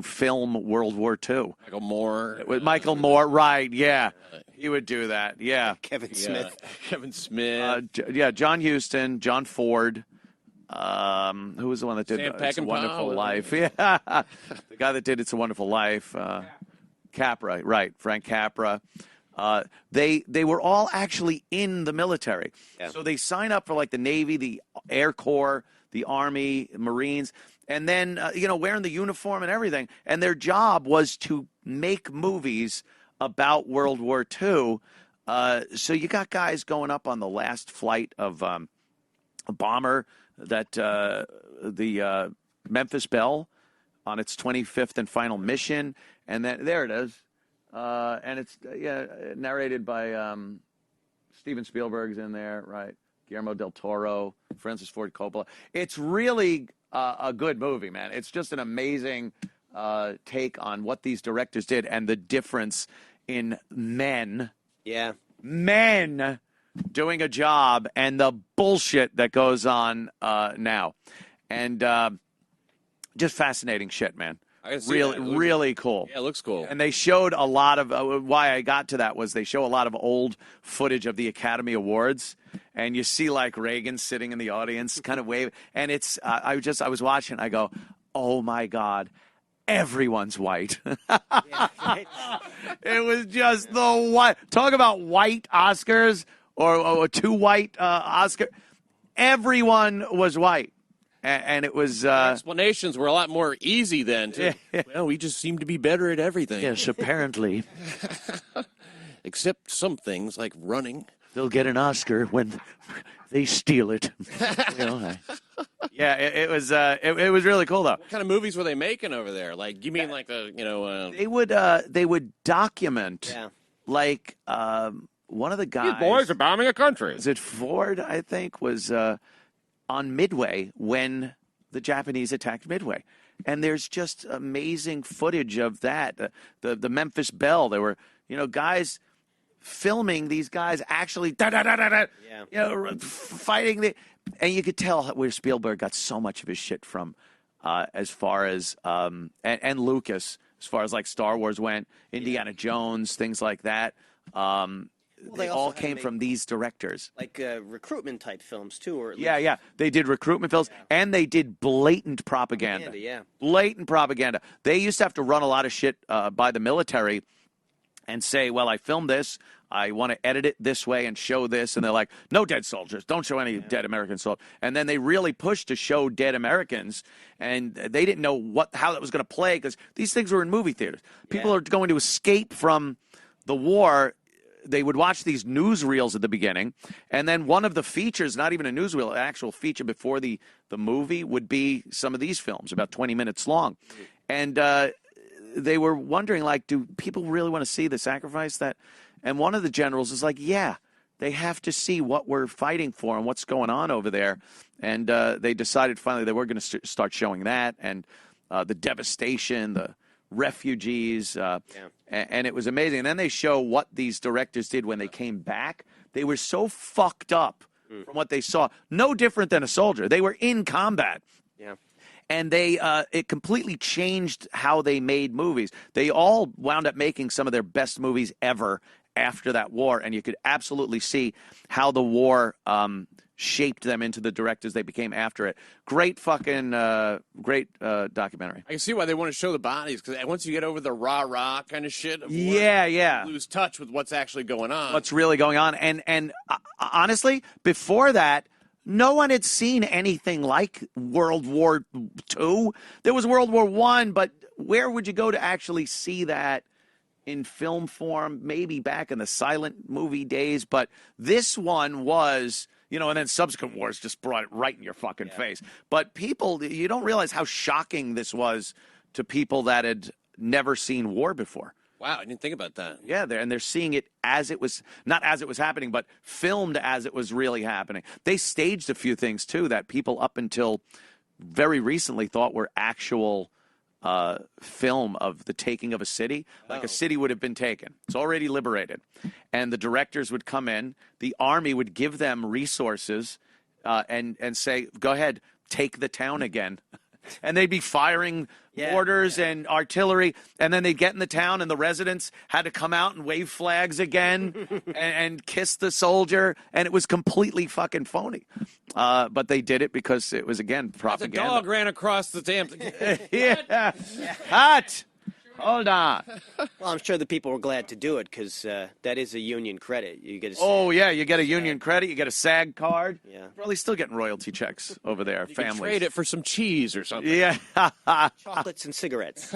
film World War II. Michael Moore. With Michael Moore, right, yeah. He would do that, yeah. Kevin Smith. Kevin Smith. John Huston, John Ford. Who was the one that did It's a Wonderful Life? Yeah, the guy that did It's a Wonderful Life. Capra, right, Frank Capra. They were all actually in the military. Yeah. So they sign up for like the Navy, the Air Corps, the Army, Marines, and then, wearing the uniform and everything. And their job was to make movies about World War II. So you got guys going up on the last flight of a bomber that the Memphis Belle on its 25th and final mission. And then there it is. And it's narrated by Steven Spielberg's in there, right? Guillermo del Toro, Francis Ford Coppola. It's really a good movie, man. It's just an amazing take on what these directors did and the difference in men. Yeah. Men doing a job and the bullshit that goes on now. And just fascinating shit, man. I can see Really, that. It looks- really cool. Yeah, it looks cool. And they showed a lot of why I got to that was they show a lot of old footage of the Academy Awards, and you see like Reagan sitting in the audience, kind of waving, and it's I was watching, I go, oh my God, everyone's white. It was just the white. Talk about white Oscars or two white Oscar. Everyone was white. And it was... explanations were a lot more easy then, too. Well, we just seem to be better at everything. Yes, apparently. Except some things, like running. They'll get an Oscar when they steal it. Yeah, it was really cool, though. What kind of movies were they making over there? Like, you mean like the, They would document, like, one of the guys... These boys are bombing a country. Was it Ford, I think, was... on Midway when the Japanese attacked Midway. And there's just amazing footage of that. The Memphis Belle, there were, guys filming these guys actually fighting. And you could tell where Spielberg got so much of his shit from as far as, and Lucas, as far as like Star Wars went, Indiana Jones, things like that. They all came from these directors. Like recruitment type films, too. Or Yeah. They did recruitment films, and they did blatant propaganda. Blatant propaganda. They used to have to run a lot of shit by the military and say, well, I filmed this. I want to edit it this way and show this. And they're like, no dead soldiers. Don't show any dead American soldiers. And then they really pushed to show dead Americans, and they didn't know how that was going to play because these things were in movie theaters. People are going to escape from the war. They would watch these newsreels at the beginning, and then one of the features, not even a newsreel, an actual feature before the movie would be some of these films, about 20 minutes long. And they were wondering, like, do people really want to see the sacrifice that? And one of the generals is like, yeah, they have to see what we're fighting for and what's going on over there. And they decided finally they were going to start showing that and the devastation, the refugees, and it was amazing. And then they show what these directors did when they came back. They were so fucked up from what they saw. No different than a soldier. They were in combat. Yeah. And they it completely changed how they made movies. They all wound up making some of their best movies ever after that war, and you could absolutely see how the war shaped them into the directors they became after it. Great fucking, great documentary. I can see why they want to show the bodies, because once you get over the rah-rah kind of shit, you lose touch with what's actually going on. What's really going on. And honestly, before that, no one had seen anything like World War II. There was World War I, but where would you go to actually see that in film form? Maybe back in the silent movie days, but this one was... and then subsequent wars just brought it right in your fucking face. But people, you don't realize how shocking this was to people that had never seen war before. Wow, I didn't think about that. Yeah, they're seeing it as it was, not as it was happening, but filmed as it was really happening. They staged a few things, too, that people up until very recently thought were actual film of the taking of a city. Like a city would have been taken. It's already liberated. And the directors would come in. The army would give them resources and say, go ahead, take the town again. And they'd be firing mortars and artillery. And then they'd get in the town, and the residents had to come out and wave flags again and kiss the soldier. And it was completely fucking phony. But they did it because it was, again, propaganda. The dog ran across the damn yeah. Hot. Hold on. Well, I'm sure the people were glad to do it because that is a union credit. You get you get a union credit. You get a SAG card. Yeah. Probably still getting royalty checks over there. You families. can trade it for some cheese or something. Yeah. Chocolates and cigarettes.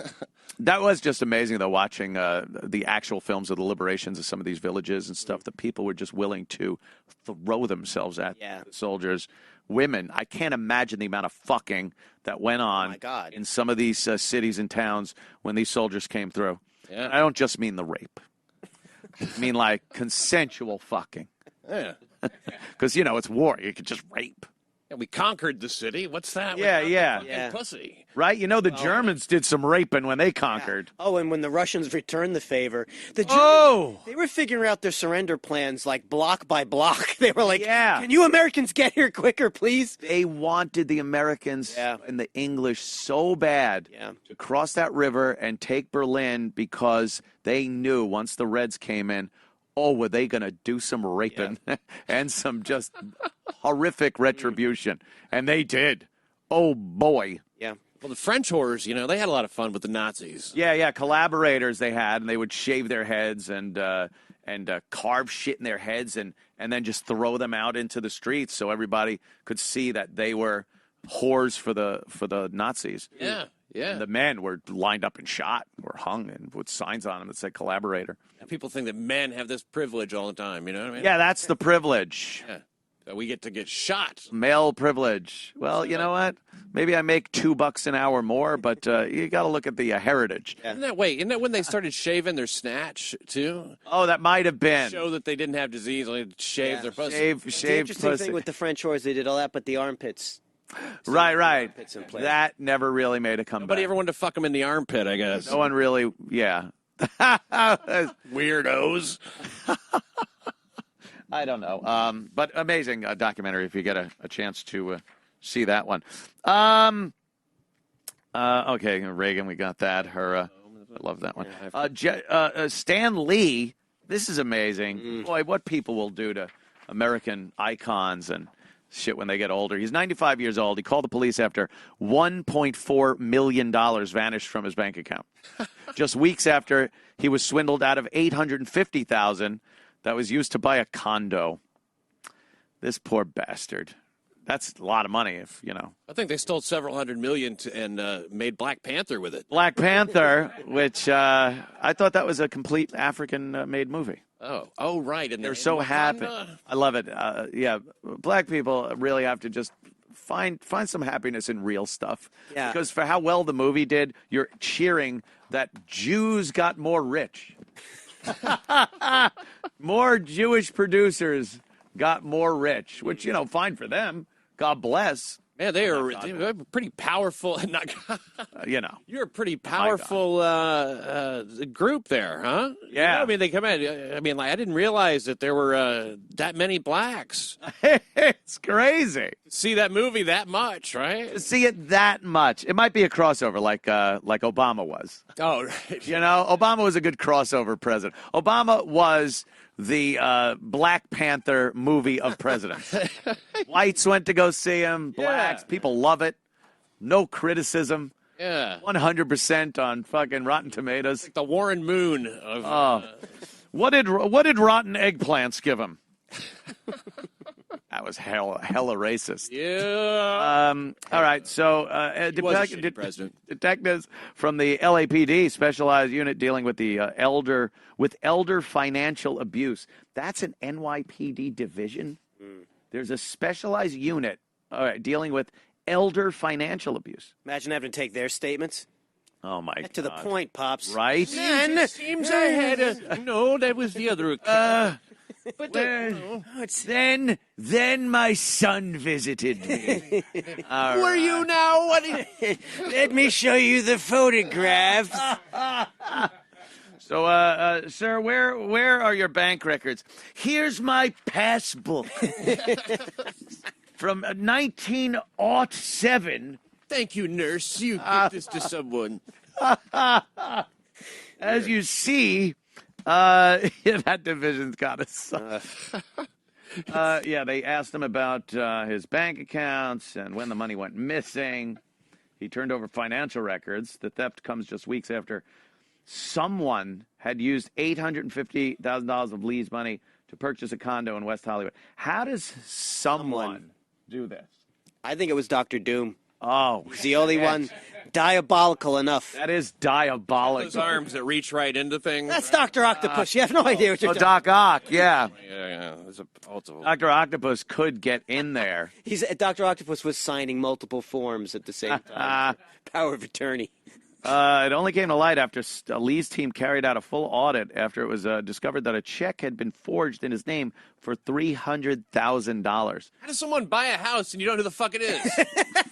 That was just amazing, though, watching the actual films of the liberations of some of these villages and stuff. The people were just willing to throw themselves at the soldiers. Women, I can't imagine the amount of fucking that went on in some of these cities and towns when these soldiers came through. Yeah. And I don't just mean the rape. I mean, like, consensual fucking. Yeah. Because, it's war. You could just rape. Yeah, We conquered the city. What's that? Yeah, yeah. Fucking pussy. Right? You know, the Germans did some raping when they conquered. Oh, and when the Russians returned the favor, the Germans, they were figuring out their surrender plans like block by block. They were like, can you Americans get here quicker, please? They wanted the Americans and the English so bad to cross that river and take Berlin because they knew once the Reds came in, were they going to do some raping and some just horrific retribution? And they did. Oh, boy. Yeah. Well, the French horrors, they had a lot of fun with the Nazis. Yeah, collaborators they had, and they would shave their heads and carve shit in their heads and then just throw them out into the streets so everybody could see that they were whores for the Nazis. Yeah. Yeah. And the men were lined up and shot, were hung, and with signs on them that said collaborator. And people think that men have this privilege all the time, you know what I mean? Yeah, that's the privilege. Yeah. So we get to get shot. Male privilege. Well, you know what? Maybe I make $2 an hour more, but you got to look at the heritage. Isn't that when they started shaving their snatch, too? Oh, that might have been. Show that they didn't have disease, they shaved their pussy. Shaved The interesting pussy. thing with the French whores, they did all that, but the armpits. Right. That never really made a comeback. Nobody ever wanted to fuck them in the armpit, I guess. No one really, yeah. Weirdos. I don't know. But amazing documentary if you get a chance to see that one. Okay, Reagan, we got that. I love that one. Stan Lee, this is amazing. Boy, what people will do to American icons and shit when they get older. He's 95 years old. He called the police after $1.4 million vanished from his bank account. Just weeks after he was swindled out of $850,000 that was used to buy a condo. This poor bastard. That's a lot of money if, I think they stole several $100 million and made Black Panther with it. Black Panther, which I thought that was a complete African-made movie. Oh, right. And they're so happy. I love it. Yeah, black people really have to just find some happiness in real stuff. Yeah. Because for how well the movie did, you're cheering that Jews got more rich. More Jewish producers got more rich, which, fine for them. God bless. Man, they're pretty powerful. You're a pretty powerful group there, huh? Yeah. They come in. I didn't realize that there were that many blacks. It's crazy. See that movie that much, right? See it that much. It might be a crossover like Obama was. Oh, right. Obama was a good crossover president. Obama was the Black Panther movie of presidents. Whites went to go see him. Blacks, people love it. No criticism. Yeah. 100% on fucking Rotten Tomatoes. Like the Warren Moon of. What did rotten eggplants give him? That was hella racist. Yeah. All right. So, detectives from the LAPD specialized unit dealing with the elder financial abuse. That's an NYPD division. There's a specialized unit dealing with elder financial abuse. Imagine having to take their statements. Oh my God. To the point, Pops. Right? Seems I had no, that was the other account. But then my son visited me. Who are you now? Let me show you the photographs. So, sir, where are your bank records? Here's my passbook from 1907. Thank you, nurse. You give this to someone. As you see, that division's got to suck. They asked him about his bank accounts and when the money went missing. He turned over financial records. The theft comes just weeks after someone had used $850,000 of Lee's money to purchase a condo in West Hollywood. How does someone do this? I think it was Dr. Doom. Oh, he's the only one diabolical enough. That is diabolical. Those arms that reach right into things. That's Dr. Octopus. You have no idea what you're talking about. Doc Ock, yeah. Yeah. Dr. Octopus could get in there. Dr. Octopus was signing multiple forms at the same time. Power of attorney. It only came to light after Lee's team carried out a full audit after it was discovered that a check had been forged in his name for $300,000. How does someone buy a house and you don't know who the fuck it is?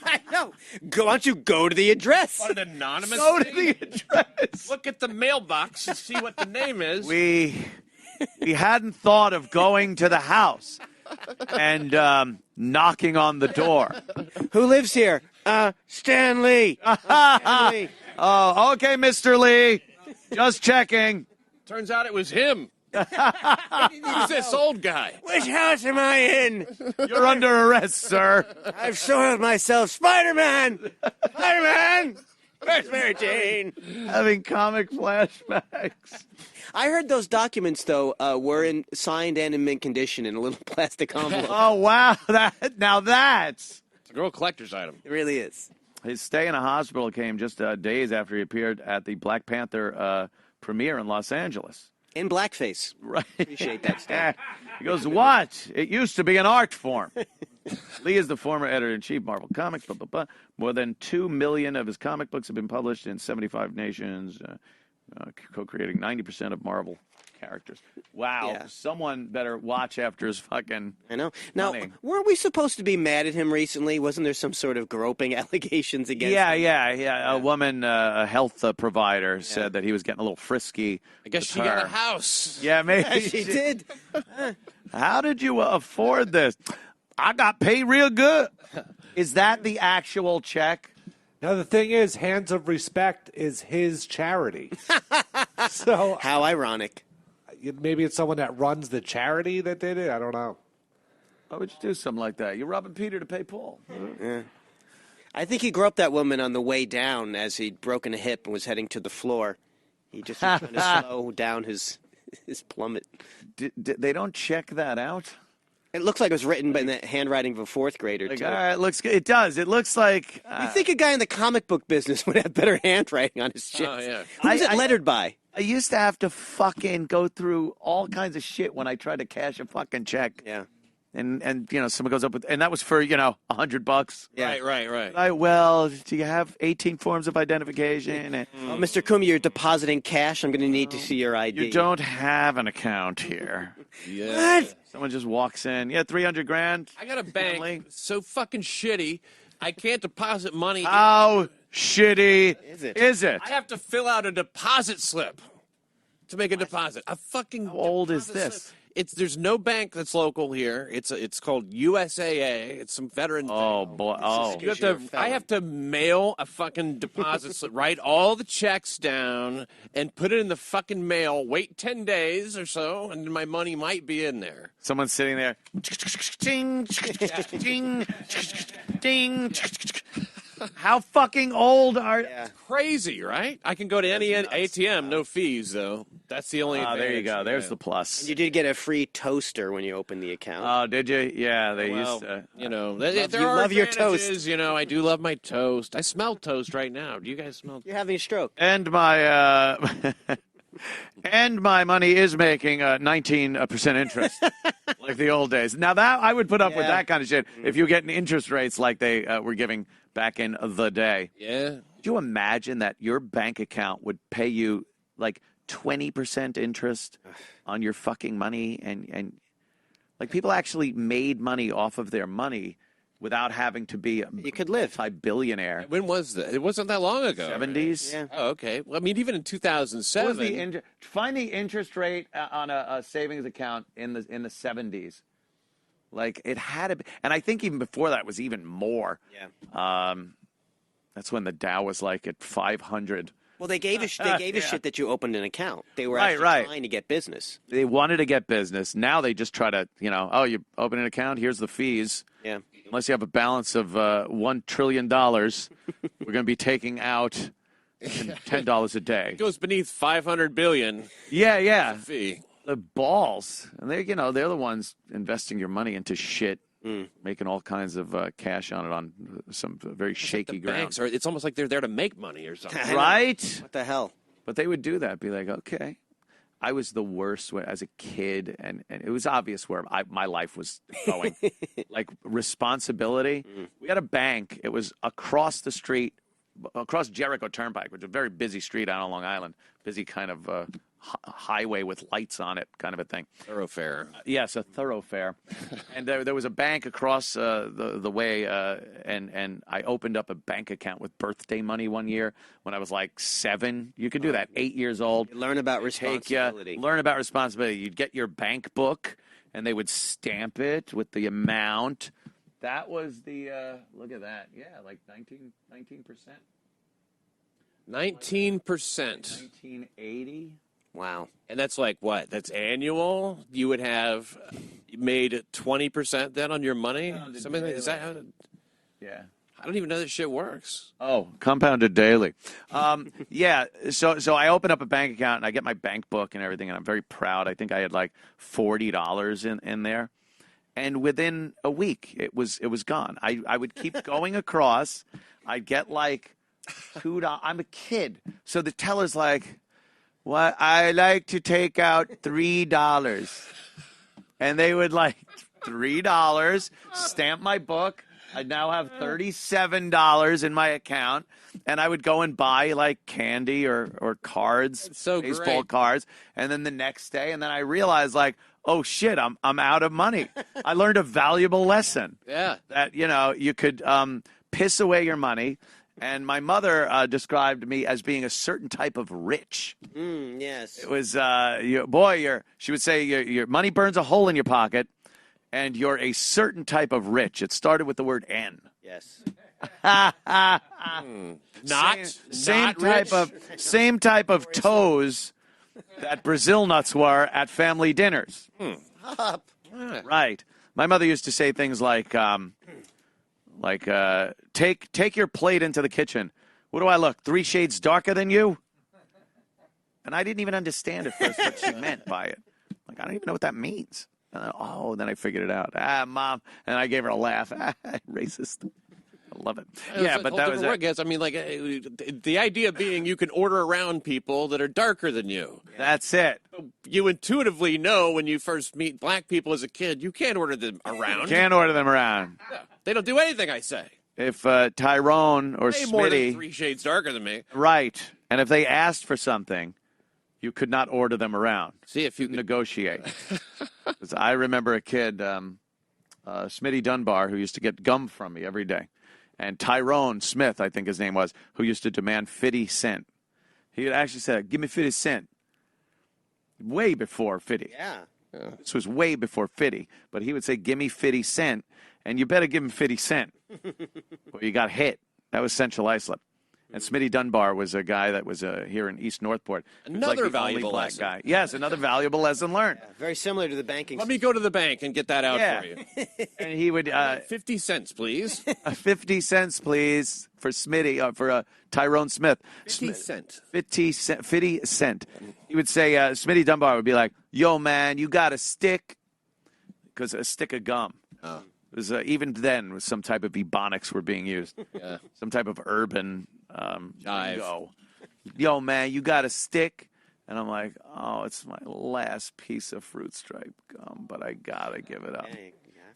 I know. Why don't you go to the address? What, an anonymous Go to thing? the address. Look at the mailbox and see what the name is. We hadn't thought of going to the house and knocking on the door. Who lives here? Stanley. Stanley. Oh, okay, Mr. Lee. Just checking. Turns out it was him. Who's this old guy? Which house am I in? You're under arrest, sir. I've soiled myself. Spider-Man! Spider-Man! Where's Mary Jane? Having comic flashbacks. I heard those documents, though, were signed and in mint condition in a little plastic envelope. Oh, wow. Now that's... It's a real collector's item. It really is. His stay in a hospital came just days after he appeared at the Black Panther premiere in Los Angeles. In blackface. Right. Appreciate that stuff. He goes, what? It used to be an art form. Lee is the former editor-in-chief of Marvel Comics. Blah, blah, blah. More than 2 million of his comic books have been published in 75 nations, co-creating 90% of Marvel characters. Wow. Yeah. Someone better watch after his fucking I know. Now, money. weren't we supposed to be mad at him recently? Wasn't there some sort of groping allegations against him? Yeah. A woman, a health provider, said that he was getting a little frisky. I guess she got a house. Yeah, maybe. Yeah, she did. How did you afford this? I got paid real good. Is that the actual check? Now, the thing is, Hands of Respect is his charity. So How ironic. maybe it's someone that runs the charity that did it. I don't know. Why would you do something like that? You're robbing Peter to pay Paul. Yeah. I think he groped that woman on the way down as he'd broken a hip and was heading to the floor. He just was trying to slow down his plummet. They don't check that out? It looks like it was written by the handwriting of a fourth grader, Like, too. all right, looks good. It does. It looks like... You think a guy in the comic book business would have better handwriting on his shit? Oh, yeah. Who's it lettered by? I used to have to fucking go through all kinds of shit when I tried to cash a fucking check. Yeah. And you know, someone goes up with... And that was for, $100. Yeah. Right. Well, do you have 18 forms of identification? And Oh, Mr. Kumi, you're depositing cash. I'm going to need to see your ID. you don't have an account here. Yeah. What? Someone just walks in. Yeah, $300,000. I got a bank so fucking shitty, I can't deposit money. How shitty Is it? I have to fill out a deposit slip to make a deposit. A fucking How old is deposit this? slip. There's no bank that's local here. It's called USAA. It's some veteran. Oh, boy. Oh. You have to, I have to mail a fucking deposit slip, write all the checks down, and put it in the fucking mail. Wait 10 days or so, and my money might be in there. Someone's sitting there. Ding, ding, ding. How fucking old are you? Crazy, right? I can go to any ATM, no fees, though. That's the only There you advantage. go. There's the plus. And you did get a free toaster when you opened the account. Oh, did you? Yeah, they Well, used to. you know, you there are love your advantages, toast. You know, I do love my toast. I smell toast right now. Do you guys smell? You're having a stroke. And my and my money is making 19% interest, like the old days. Now that I would put up with that kind of shit if you get interest rates like they were giving back in the day. Yeah. Could you imagine that your bank account would pay you like 20% interest on your fucking money, and like people actually made money off of their money without having to be You could live. a billionaire. When was that? It wasn't that long ago. 70s. Yeah. Oh, okay. Well, I mean, even in 2007. What was the find the interest rate on a savings account in the 70s? Like it had to be, and I think even before that was even more. Yeah. That's when the Dow was like at 500. Well, they gave a shit that you opened an account. They were Right, actually right. trying to get business. They wanted to get business. Now they just try to, you open an account, here's the fees. Yeah. Unless you have a balance of $1 trillion, we're going to be taking out $10 a day. It goes beneath 500 billion. Yeah. Fee. The balls. And they're the ones investing your money into shit, making all kinds of cash on it on some very shaky ground. Banks are. It's almost like they're there to make money or something. Right? What the hell? But they would do that. Be like, okay. I was the worst as a kid, and it was obvious where my life was going. Like responsibility. We had a bank. It was across the street across Jericho Turnpike, which is a very busy street out on Long Island, busy kind of highway with lights on it, kind of a thing. Thoroughfare. Yes, a thoroughfare. And there was a bank across the way, and I opened up a bank account with birthday money one year when I was like 7. You could do that, 8 years old. You learn about responsibility. Learn about responsibility. You'd get your bank book, and they would stamp it with the amount. That was the, look at that. Yeah, like 19%. 19%. 1980. Wow. And that's like what? That's annual? You would have made 20% then on your money? Something like, is that how? Yeah. I don't even know that shit works. Oh, compounded daily. Yeah, so I open up a bank account and I get my bank book and everything, and I'm very proud. I think I had like $40 in there. And within a week, it was gone. I would keep going across. I'd get like $2. I'm a kid. So the teller's like, "What? I like to take out $3." And they would like $3, stamp my book. I now have $37 in my account, and I would go and buy like candy or cards, baseball great. cards, and then the next day, and then I realized like, oh shit, I'm out of money. I learned a valuable lesson. Yeah, that you could piss away your money. And my mother described me as being a certain type of rich. Yes. It was, she would say, your money burns a hole in your pocket, and you're a certain type of rich. It started with the word N. Yes. Same type of toes that Brazil nuts were at family dinners. Right. My mother used to say things like take your plate into the kitchen. What do I look? 3 shades darker than you? And I didn't even understand at first what she meant by it. Like, I don't even know what that means. And then I figured it out. Mom. And I gave her a laugh. Racist. I love it. Yeah, but that was it. I guess. I mean, like, the idea being you can order around people that are darker than you. That's it. You intuitively know when you first meet black people as a kid, you can't order them around. Can't order them around. Yeah. They don't do anything I say. If Tyrone or Smitty... more than 3 shades darker than me. Right. And if they asked for something, you could not order them around. See, if you negotiate. Because I remember a kid, Smitty Dunbar, who used to get gum from me every day. And Tyrone Smith, I think his name was, who used to demand 50 cents. He had actually said, give me 50 cents. Way before 50. Yeah. This was way before 50. But he would say, give me 50 cents. And you better give him 50 cents. Or you got hit. That was Central Islip. And Smitty Dunbar was a guy that was here in East Northport. Another like valuable black lesson. guy. Yes, another valuable lesson learned. Yeah, very similar to the banking. Let me go to the bank and get that out for you. And he would 50 cents, please. 50 cents, please, for Smitty, for Tyrone Smith. 50 cents. 50 cent. He would say, Smitty Dunbar would be like, "Yo, man, you got a stick?" Because a stick of gum. Oh. It was even then was some type of ebonics were being used. Yeah. Some type of urban jive. Yo, man, you got a stick? And I'm like, oh, it's my last piece of fruit stripe gum, but I gotta give it up.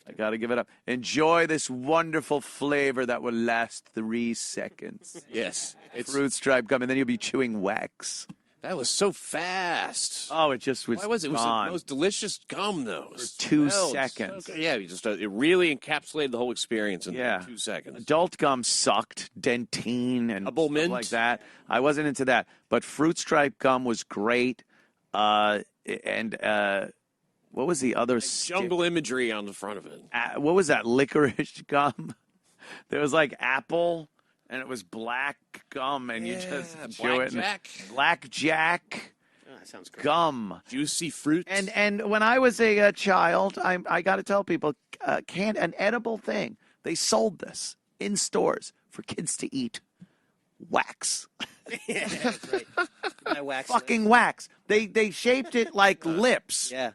I gotta give it up. Enjoy this wonderful flavor that will last 3 seconds. Yes. It's fruit stripe gum, and then you'll be chewing wax. That was so fast. Oh, it just was. Why was it? It was gone. the most delicious gum, though. For 2 seconds. So yeah, it really encapsulated the whole experience in 2 seconds. Adult gum sucked. Dentine and Double stuff mint. like that. I wasn't into that. But fruit stripe gum was great. And what was the other? Jungle imagery on the front of it. What was that? Licorice gum. There was like apple. And it was black gum, and you just chew it. Blackjack. Oh, that sounds great. Gum. Juicy fruit. And when I was a child, I got to tell people, an edible thing. They sold this in stores for kids to eat. Wax. Yeah, that's right. Fucking wax. They shaped it like lips. Yeah.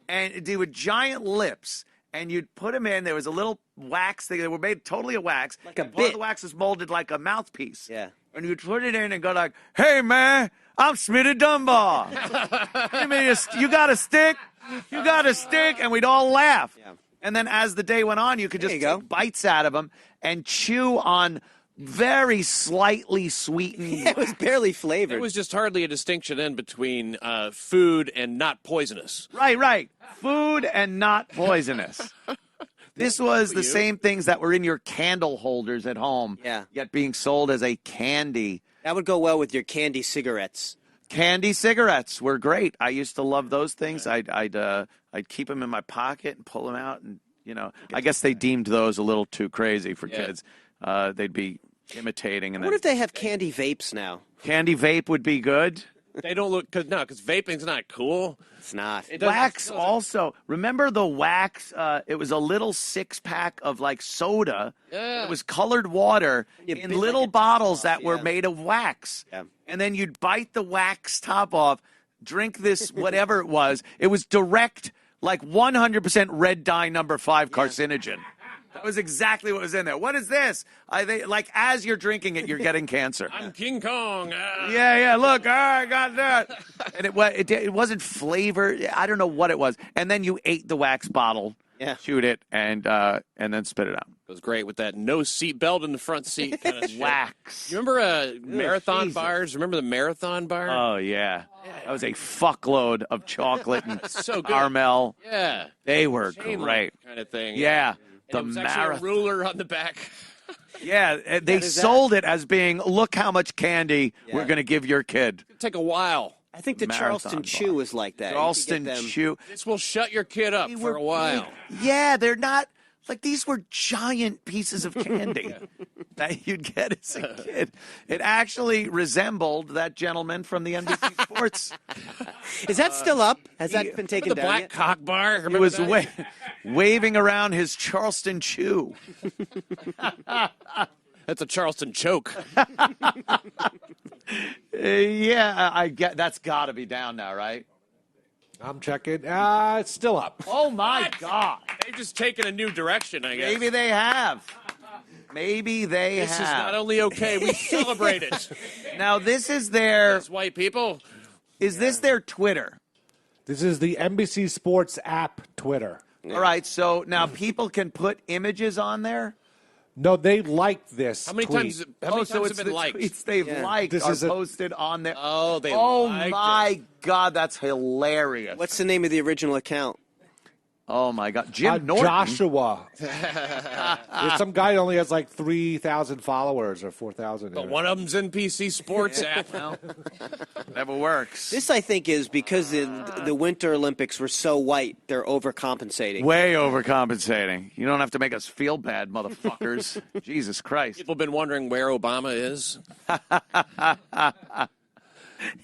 And they were giant lips. And you'd put them in. There was a little wax thing. They were made totally of wax. Like a Part bit. of the wax was molded like a mouthpiece. Yeah. And you'd put it in and go like, "Hey, man, I'm Smitty Dunbar. You got a stick? You got a stick?" And we'd all laugh. Yeah. And then as the day went on, you could just take bites out of them and chew on very slightly sweetened. It was barely flavored. There was just hardly a distinction in between food and not poisonous. Right. Food and not poisonous. This was the same things that were in your candle holders at home, yet being sold as a candy. That would go well with your candy cigarettes. Candy cigarettes were great. I used to love those things. I'd keep them in my pocket and pull them out, and I guess they deemed those a little too crazy for kids. They'd be imitating. And what if they have candy vapes now? Candy vape would be good. They don't look because vaping's not cool. It's not. Wax also. Remember the wax? It was a little 6-pack of like soda. Yeah. It was colored water in little bottles that were made of wax. Yeah. And then you'd bite the wax top off, drink this whatever it was. It was direct, like 100% red dye number 5 carcinogen. That was exactly what was in there. What is this? Like as you're drinking it, you're getting cancer. I'm King Kong. Yeah. Look, I got that. And it wasn't flavored. I don't know what it was. And then you ate the wax bottle, chewed it, and then spit it out. It was great with that no seat belt in the front seat kind of wax. You remember marathon bars? Remember the marathon bar? Oh yeah, that was a fuckload of chocolate and so good. caramel. Yeah, they were Shame great. kind of thing. Yeah. And it was actually a ruler on the back. Yeah, they sold it as being, look how much candy we're going to give your kid. It'll take a while. I think the Charleston Chew was like that. Charleston Chew. This will shut your kid up for a while. Yeah, they're not, like these were giant pieces of candy that you'd get as a kid. It actually resembled that gentleman from the NBC Sports. Is that still up? Has that been taken the down Black yet? Cock Bar? He was waving around his Charleston Chew. That's a Charleston choke. Yeah, I get that's got to be down now, right? I'm checking. It's still up. Oh my God! They've just taken a new direction, I guess. Maybe they have. This is not only okay, we celebrate it. Now this is their white people. Is this their Twitter? This is the NBC Sports app Twitter. All right, so now people can put images on there. No, they liked this. How many tweet. times have it's been the liked? tweets they've liked This are is posted on there. Oh, they Oh liked my God, that's hilarious. What's the name of the original account? Oh my God, Jim Norton. Joshua. It's some guy that only has like 3,000 followers or 4,000. But one of them's NPC Sports app. Never works. This, I think, is because the Winter Olympics were so white, they're overcompensating. Way overcompensating. You don't have to make us feel bad, motherfuckers. Jesus Christ. People have been wondering where Obama is.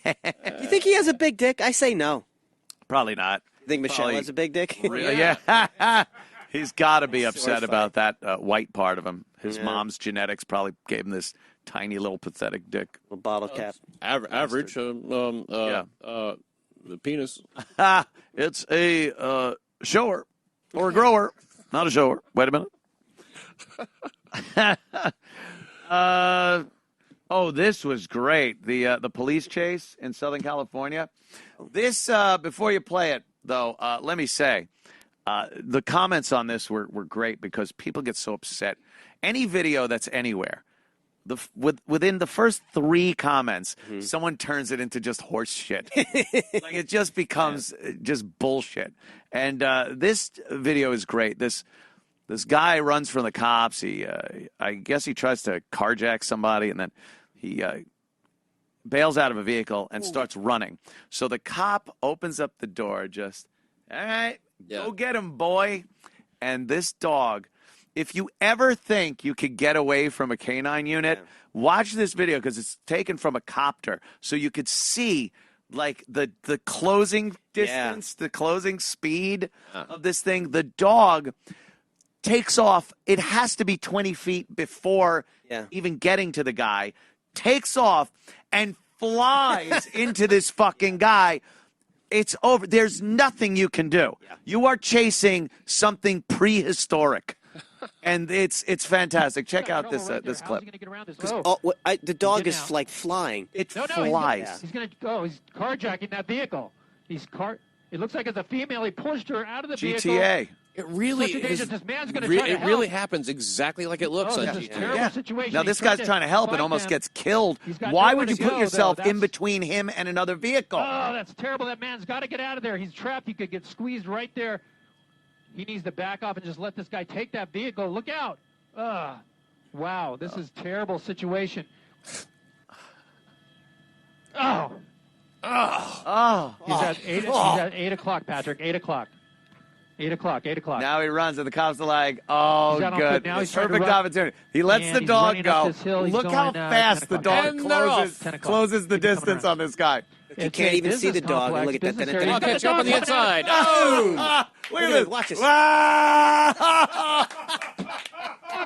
You think he has a big dick? I say no. Probably not. You think Michelle has a big dick? Yeah. He's got to be upset about that white part of him. His mom's genetics probably gave him this tiny little pathetic dick. A bottle cap. Average. The penis. It's a shower or a grower, not a shower. Wait a minute. This was great. The police chase in Southern California. This before you play it, though, let me say the comments on this were great because people get so upset. Any video that's anywhere, within the first 3 comments, someone turns it into just horse shit. Like it just becomes just bullshit. And this video is great. This guy runs from the cops. I guess he tries to carjack somebody, and then he bails out of a vehicle and starts running. So the cop opens up the door, just, all right, go get him, boy. And this dog, if you ever think you could get away from a canine unit, watch this video because it's taken from a copter. So you could see like the closing distance, the closing speed of this thing. The dog takes off. It has to be 20 feet before even getting to the guy. Takes off and flies into this fucking guy. It's over. There's nothing you can do. You are chasing something prehistoric. And it's fantastic. Check out this clip. The dog is like flying. It flies. He's going to go. He's carjacking that vehicle. It looks like it's a female. He pushed her out of the vehicle. GTA. It really Such a danger. is. This man's going to try to It help. really happens exactly like it looks Oh, on this is TV. a terrible situation. Now, He's this guy's trying to help and fight almost them. gets killed. He's got Why nowhere would you to put go, yourself though. in between him and another vehicle? Oh, that's terrible. That man's got to get out of there. He's trapped. He could get squeezed right there. He needs to back off and just let this guy take that vehicle. Look out. Wow, this is a terrible situation. Oh. He's at 8 o'clock, Patrick. 8 o'clock. 8 o'clock. 8 o'clock. Now he runs, and the cops are like, "Oh, He's out on good, foot. Now he's trying to perfect run. opportunity." He lets And the he's dog running up go. this hill. He's Look how going, 10 fast the o'clock. dog And they're closes, 10 o'clock. closes the He's coming distance around. on this guy. You can't even see the dog. And look at that. I'll catch you up on the inside. Oh, look at this. Watch this.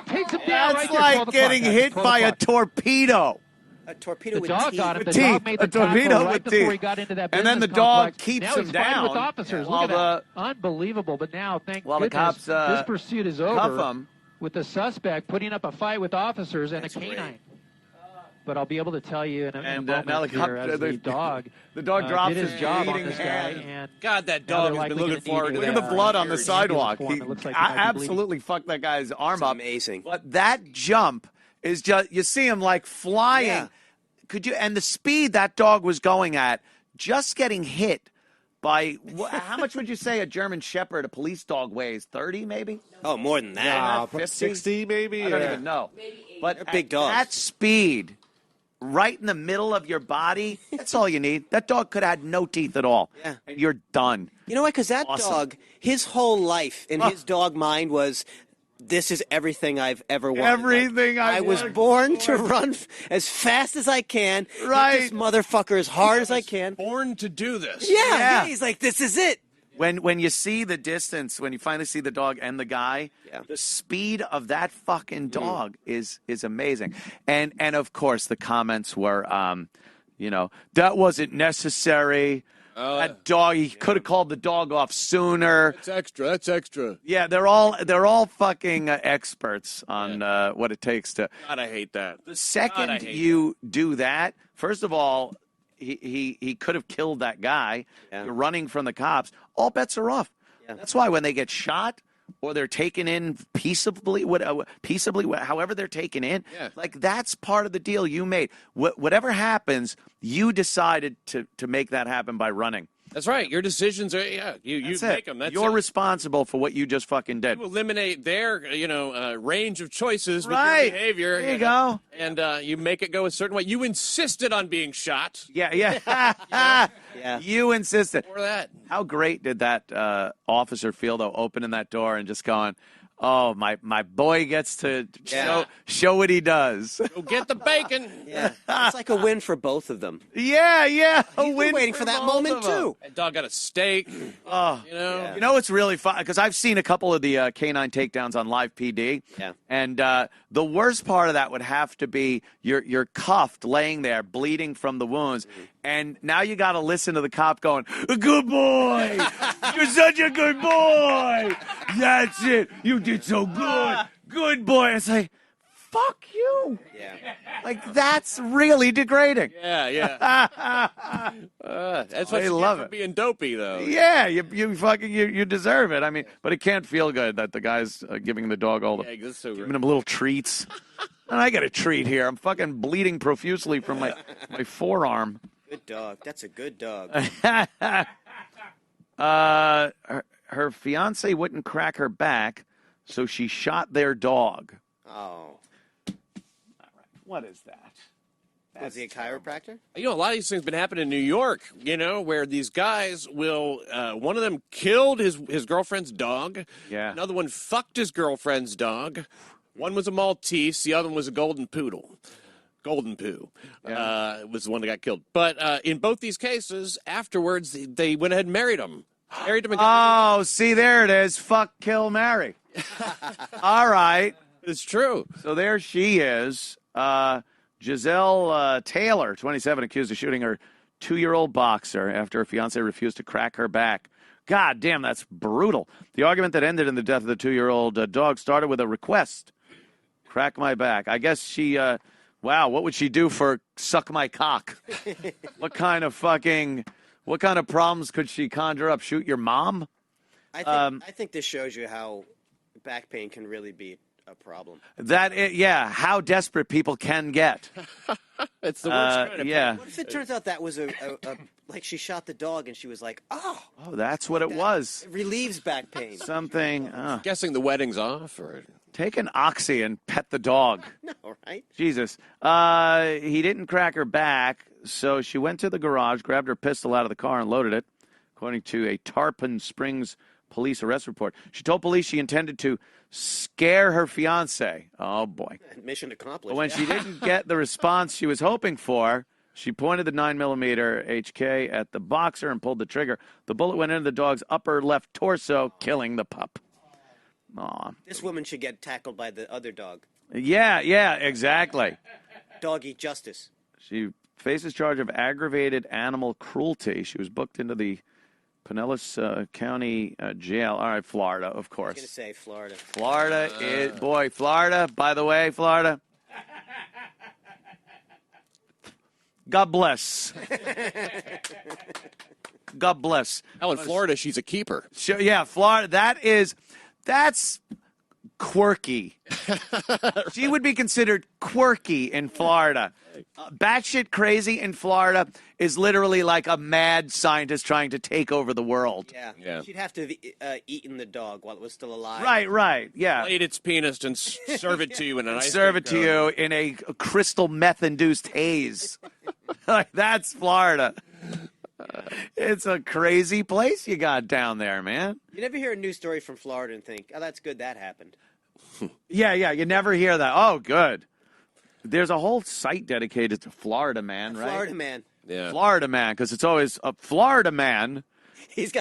Takes him down That's right there, 12 like o'clock, getting guys, hit 12 by a o'clock. torpedo. A torpedo The with dog teeth. got him. The With dog teeth. made A the tackle torpedo right with before he teeth. got into that And then the business dog complex. keeps now him he's fighting down with officers. while Look at that. Unbelievable. But now, thank While the goodness, cops, this pursuit is cuff over him. with the suspect putting up a fight with officers and That's a canine. great. But I'll be able to tell you in a And moment now the here as the dog drops did his his job on bleeding this guy. hand. And God, that now dog they're has been likely looking gonna forward need to Look that. at the blood on the ambulance sidewalk. form. He It looks like he might be bleeding. absolutely fucked that guy's arm It's up. amazing. But that jump is just, you see him like flying. Yeah. And the speed that dog was going at, just getting hit by, how much would you say a German Shepherd, a police dog, weighs? 30 maybe? Oh, more than that. 50? 60 maybe? I don't or- even know. But They're big dogs. That speed, right in the middle of your body, that's all you need. That dog could have had no teeth at all. Yeah. And you're done. You know what? Because that Awesome. dog, his whole life in his dog mind was, this is everything I've ever wanted. Everything I was worked born for. to run as fast as I can. hit Right. this motherfucker as hard as I can. Born to do this. Yeah. He's like, this is it. When you see the distance, when you finally see the dog and the guy, the speed of that fucking dog is amazing. And of course the comments were, that wasn't necessary. That dog, he could have called the dog off sooner. That's extra. That's extra. Yeah, they're all fucking experts on what it takes to. God, I hate that. The second you do that, first of all, he could have killed that guy. Yeah. You're running from the cops. All bets are off. Yeah. That's why when they get shot or they're taken in peaceably, however they're taken in, like that's part of the deal you made. Whatever happens, you decided to make that happen by running. That's right. Your decisions are, you That's make it. them. That's You're it. responsible for what you just fucking did. You eliminate their, range of choices with Right. your behavior. There you go. And you make it go a certain way. You insisted on being shot. Yeah. Yeah. You insisted. For that. How great did that officer feel, though, opening that door and just going, oh, my boy gets to show what he does. Go get the bacon. Yeah. It's like a win for both of them. Yeah. He's A been win waiting for that both moment, of them. too. That dog got a steak. Oh, You know it's really fun because I've seen a couple of the canine takedowns on Live PD. Yeah. And the worst part of that would have to be you're cuffed, laying there, bleeding from the wounds, and now you got to listen to the cop going, "Good boy, you're such a good boy. That's it. You did so good, good boy." It's like, fuck you. Yeah. Like that's really degrading. Yeah. That's what They you love get for it. being dopey, though. Yeah, you fucking you deserve it. I mean, but it can't feel good that the guy's giving the dog all the Yeah, that's so great. giving him little treats. And I got a treat here. I'm fucking bleeding profusely from my forearm. Good dog. That's a good dog. Her fiance wouldn't crack her back, so she shot their dog. Oh. What is that? Was he a chiropractor? You know, a lot of these things been happening in New York, where these guys will, one of them killed his girlfriend's dog. Yeah. Another one fucked his girlfriend's dog. One was a Maltese. The other one was a golden poodle. Golden Poo was the one that got killed. But in both these cases, afterwards, they went ahead and married him. Married him and Oh, see, there it is. Fuck, kill, marry. All right. It's true. So there she is. Giselle Taylor, 27, accused of shooting her 2-year-old boxer after her fiance refused to crack her back. God damn, that's brutal. The argument that ended in the death of the 2-year-old dog started with a request. Crack my back. I guess she, wow, what would she do for suck my cock? What kind of problems could she conjure up? Shoot your mom? I think this shows you how back pain can really be a problem. How desperate people can get. It's the worst kind of pain. What if it turns out that was a like she shot the dog and she was like, oh, that's what it was. It relieves back pain. Something. Guessing the wedding's off, or take an oxy and pet the dog. No, right? Jesus. He didn't crack her back, so she went to the garage, grabbed her pistol out of the car, and loaded it, according to a Tarpon Springs police arrest report. She told police she intended to scare her fiancé. Oh, boy. Mission accomplished. But when she didn't get the response she was hoping for, she pointed the 9mm HK at the boxer and pulled the trigger. The bullet went into the dog's upper left torso, killing the pup. Aw. This woman should get tackled by the other dog. Yeah, exactly. Doggy justice. She faces charge of aggravated animal cruelty. She was booked into the Pinellas County Jail. All right, Florida, of course. I was going to say Florida. Florida is, Florida, by the way, Florida. God bless. God bless. Hell, in Florida, she's a keeper. Yeah, Florida, that's quirky. She would be considered quirky in Florida. Batshit crazy in Florida is literally like a mad scientist trying to take over the world. Yeah. She'd have to have eaten the dog while it was still alive. Right, yeah. Played its penis and serve it to you in an ice Serve it cream to cone. you in a crystal meth-induced haze. That's Florida. It's a crazy place you got down there, man. You never hear a news story from Florida and think, oh, that's good that happened. Yeah, you never hear that. Oh, good. There's a whole site dedicated to Florida Man, right? Florida Man. Yeah. Florida Man, because it's always a Florida Man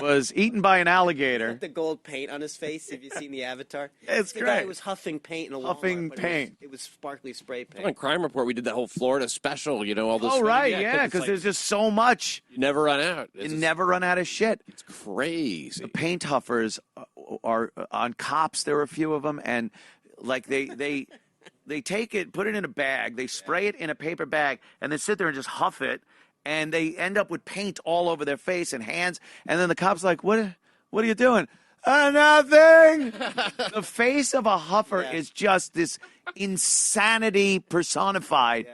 was eaten by an alligator. The gold paint on his face. Have you seen the Avatar? It's the great. guy was huffing paint in a Huffing Walmart, but paint. It was sparkly spray paint. On Crime Report, we did that whole Florida special, all this. Oh, right, it's because like, there's just so much. you never run out. You never run out of shit. It's crazy. The paint huffers are on cops. There were a few of them, and like they take it, put it in a bag, they spray it in a paper bag, and then sit there and just huff it, and they end up with paint all over their face and hands, and then the cop's like, what are you doing? Nothing. The face of a huffer is just this insanity personified,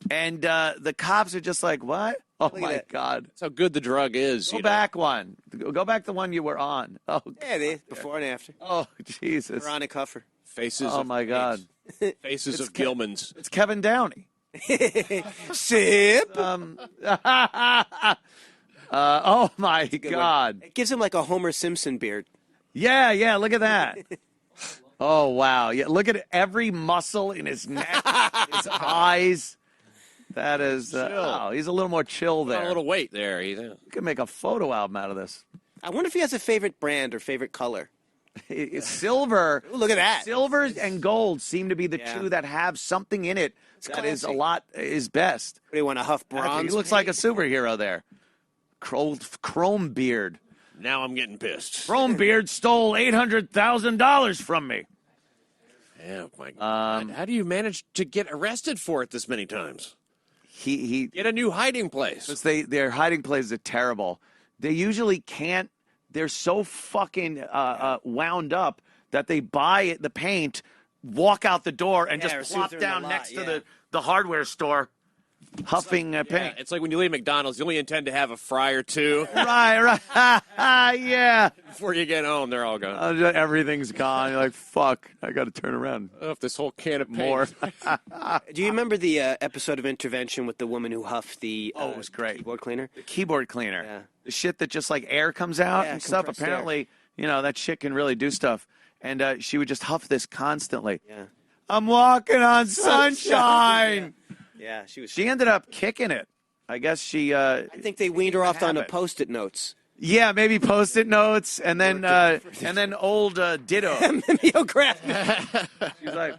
and the cops are just like, what? Oh, my God. That's how good the drug is. Go back one. Go back the one you were on. Oh, Yeah, it is. Before and after. oh Jesus. Veronica Huffer. Faces Oh, of my God. Faces of Gilmans. It's Kevin Downey. Sip. Oh, my God. It gives him like a Homer Simpson beard. Yeah, look at that. Oh, wow. Yeah, look at every muscle in his neck, his eyes. That is, he's a little more chill Got there. a little weight there. You could make a photo album out of this. I wonder if he has a favorite brand or favorite color. Silver. Ooh, look at that. Silver and gold seem to be the two that have something in it that is best. What do you want to huff bronze? He looks like a superhero there. Chrome Beard. Now I'm getting pissed. Chrome Beard stole $800,000 from me. Yeah, my God. How do you manage to get arrested for it this many times? He Get a new hiding place. Their hiding places are terrible. They usually can't. They're so fucking wound up that they buy the paint, walk out the door, and just plop down next to the hardware store, huffing paint. Yeah, it's like when you leave McDonald's, you only intend to have a fry or two. Right. Yeah. Before you get home, they're all gone. Everything's gone. You're like, fuck, I got to turn around. If this whole can of paint. More. Do you remember the episode of Intervention with the woman who huffed the it was great. keyboard cleaner? The keyboard cleaner. Yeah. The shit that just like air comes out Yeah, and stuff. compressed Apparently, that shit can really do stuff. And she would just huff this constantly. Yeah. I'm walking on sunshine. Yeah, she was. She ended up kicking it. I guess she. I think they weaned her off onto Post-it notes. Yeah, maybe Post-it notes, and then old Ditto. Mimeograph. She's like,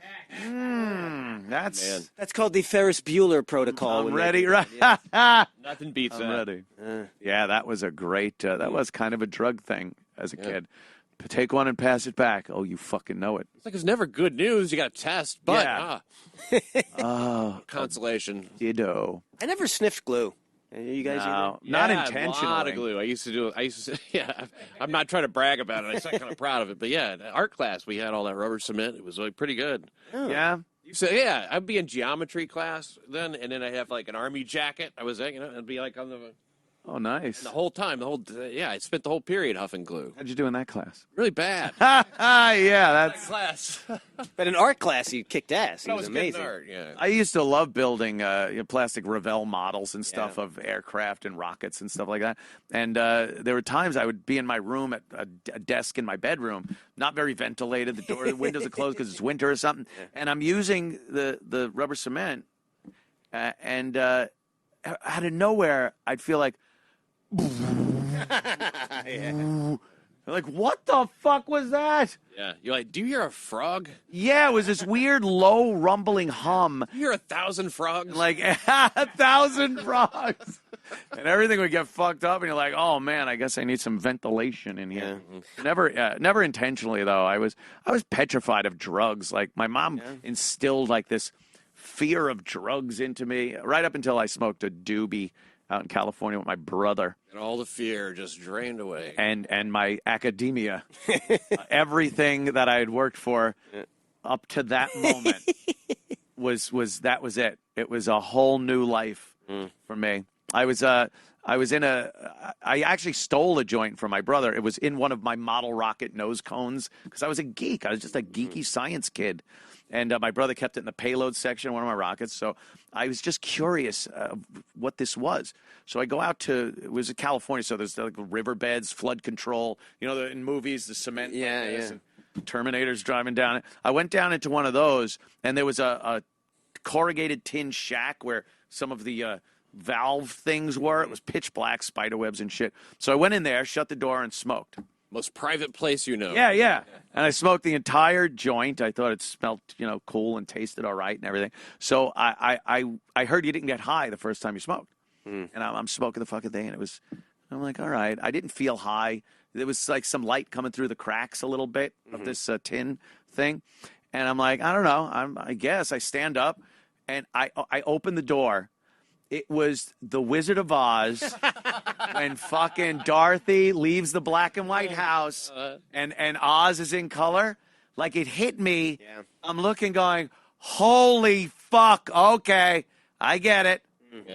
That's called the Ferris Bueller protocol. I'm ready, right? Nothing beats I'm that. ready. Yeah, that was a great. That was kind of a drug thing as a kid. Take one and pass it back. Oh, you fucking know it. It's like it's never good news. You got to test, but Yeah. consolation. Ditto. I never sniffed glue. You guys No, either? not Yeah, intentionally. A lot of glue. I used to. Yeah. I'm not trying to brag about it. I'm kind of proud of it. But yeah, art class, we had all that rubber cement. It was like pretty good. Yeah. So yeah, I'd be in geometry class then, and then I'd have like an army jacket. I was, I'd be like on the. Oh, nice. The whole time, I spent the whole period huffing glue. How'd you do in that class? Really bad. Yeah, that's class. But in art class, you kicked ass. He That was was good in amazing. art, yeah. I used to love building plastic Revell models and stuff of aircraft and rockets and stuff like that. And there were times I would be in my room at a desk in my bedroom, not very ventilated. The windows are closed because it's winter or something. And I'm using the rubber cement, and out of nowhere, I'd feel like, like, what the fuck was that? Yeah, you're like, do you hear a frog? Yeah, it was this weird, low, rumbling hum. You hear 1,000 frogs? Like 1,000 frogs. And everything would get fucked up, and you're like, oh, man, I guess I need some ventilation in here. Never intentionally, though. I was petrified of drugs. Like, my mom instilled, like, this fear of drugs into me right up until I smoked a doobie out in California with my brother. And all the fear just drained away. And my academia, everything that I had worked for up to that moment was it. It was a whole new life for me. I actually stole a joint from my brother. It was in one of my model rocket nose cones because I was a geek. I was just a geeky science kid. And my brother kept it in the payload section of one of my rockets. So I was just curious what this was. So I go out it was in California, so there's like riverbeds, flood control. You know, in movies, the cement. And Terminator's driving down it. I went down into one of those, and there was a corrugated tin shack where some of the valve things were. It was pitch black, spider webs and shit. So I went in there, shut the door, and smoked. Most private place you know. Yeah. And I smoked the entire joint. I thought it smelled, cool and tasted all right and everything. So I heard you didn't get high the first time you smoked. And I'm smoking the fucking thing, and I'm like, all right. I didn't feel high. There was like some light coming through the cracks a little bit of this tin thing. And I'm like, I don't know. I guess I stand up, and I open the door. It was the Wizard of Oz when fucking Dorothy leaves the black and white house and Oz is in color. Like, it hit me. Yeah. I'm looking going, holy fuck. Okay. I get it.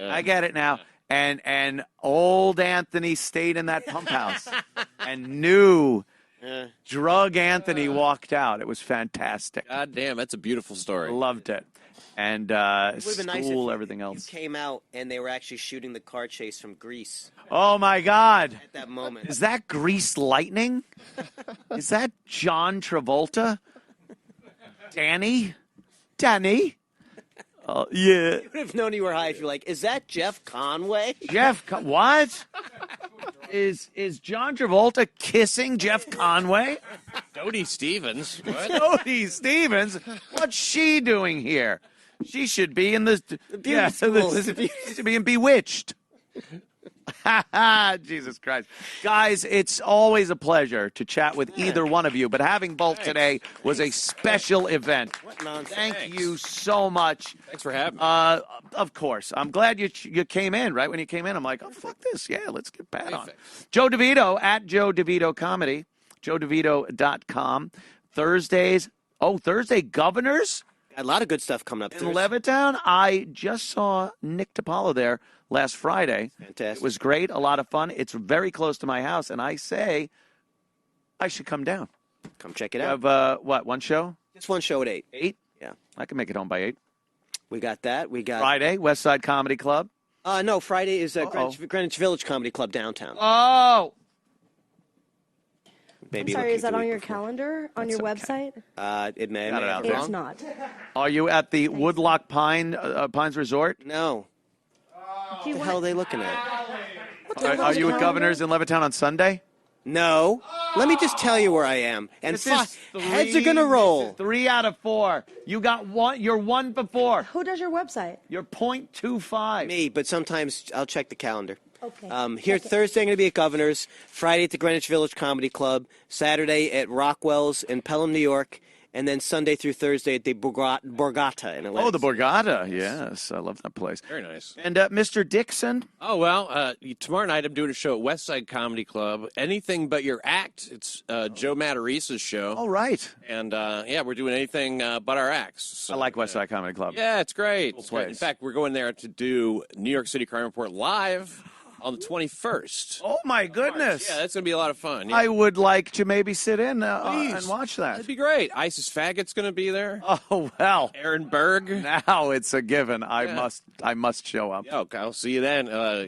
I get it now. And old Anthony stayed in that pump house and knew drug Anthony walked out. It was fantastic. God damn, that's a beautiful story. Loved it. And school, everything else. You came out and they were actually shooting the car chase from Grease. Oh my God! At that moment, is that Grease Lightning? Is that John Travolta? Danny? Oh yeah. You would have known you were high if you're like, is that Jeff Conway? What? Is John Travolta kissing Jeff Conway? Dodie Stevens. What? Dodie Stevens? What's she doing here? She should be in the beauty school. She should be in Bewitched. Jesus Christ. Guys, it's always a pleasure to chat with either one of you, but having both today was a special event. What nonsense. Thank you so much. Thanks for having me. Of course. I'm glad you came in, right? When you came in, I'm like, oh, fuck this. Yeah, let's get Pat on. Joe DeVito at Joe DeVito Comedy, joedevito.com. Thursday, Governors? A lot of good stuff coming up. In Levittown, I just saw Nick DiPaolo there last Friday. Fantastic. It was great, a lot of fun. It's very close to my house, and I say I should come down. Come check it You out. have, one show? Just one show at 8. 8? Yeah. I can make it home by 8. We got that. We got Friday, West Side Comedy Club. No, Friday is Greenwich Village Comedy Club downtown. Oh! I'm sorry, is that on your calendar, on your website? It may Got it have out it there. It's wrong. not. Are you at the Woodlock Pines Resort? No. What the hell are they looking at? Are you at Governor's in Levittown on Sunday? No. Let me just tell you where I am. And This is heads are going to roll. 3 out of 4. You got one. You're 1 before. Who does your website? You're 0.25. Me, but sometimes I'll check the calendar. Okay. Here Thursday, I'm going to be at Governor's. Friday at the Greenwich Village Comedy Club. Saturday at Rockwell's in Pelham, New York. and then Sunday through Thursday at the Borgata in Atlanta. Oh, the Borgata. Yes, I love that place. Very nice. And Mr. Dixon? Oh, well, tomorrow night I'm doing a show at Westside Comedy Club. Anything But Your Act. It's Joe Matarice's show. All right. And, we're doing anything but our acts. So, I like Westside Comedy Club. Yeah, it's great. Cool It's great. In place. fact, we're going there to do New York City Crime Report live on the 21st. Oh, my goodness. Yeah, that's going to be a lot of fun. Yeah. I would like to maybe sit in and watch that. That'd be great. Isis Faggot's going to be there. Oh, well. Aaron Berg. Now it's a given. I must show up. Yeah, okay, I'll see you then. So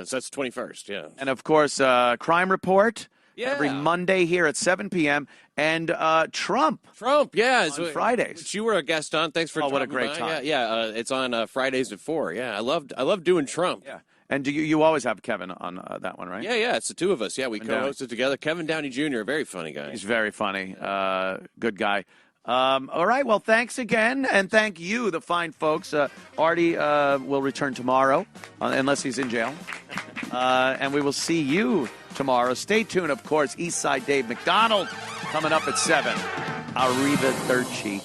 that's the 21st, yeah. And, of course, Crime Report. Yeah. Every Monday here at 7 p.m. And Trump. Trump, yeah. On Fridays. Which you were a guest on. Thanks for what a dropping great by. time. Yeah, it's on Fridays at 4. Yeah, I love doing Trump. Yeah. And do you always have Kevin on that one, right? Yeah, it's the two of us. Yeah, we Kevin co-hosted together. Kevin Downey Jr., a very funny guy. He's very funny. Good guy. All right, well, thanks again, and thank you, the fine folks. Artie will return tomorrow, unless he's in jail. And we will see you tomorrow. Stay tuned, of course. Eastside Dave McDonald coming up at 7. Arrivederci.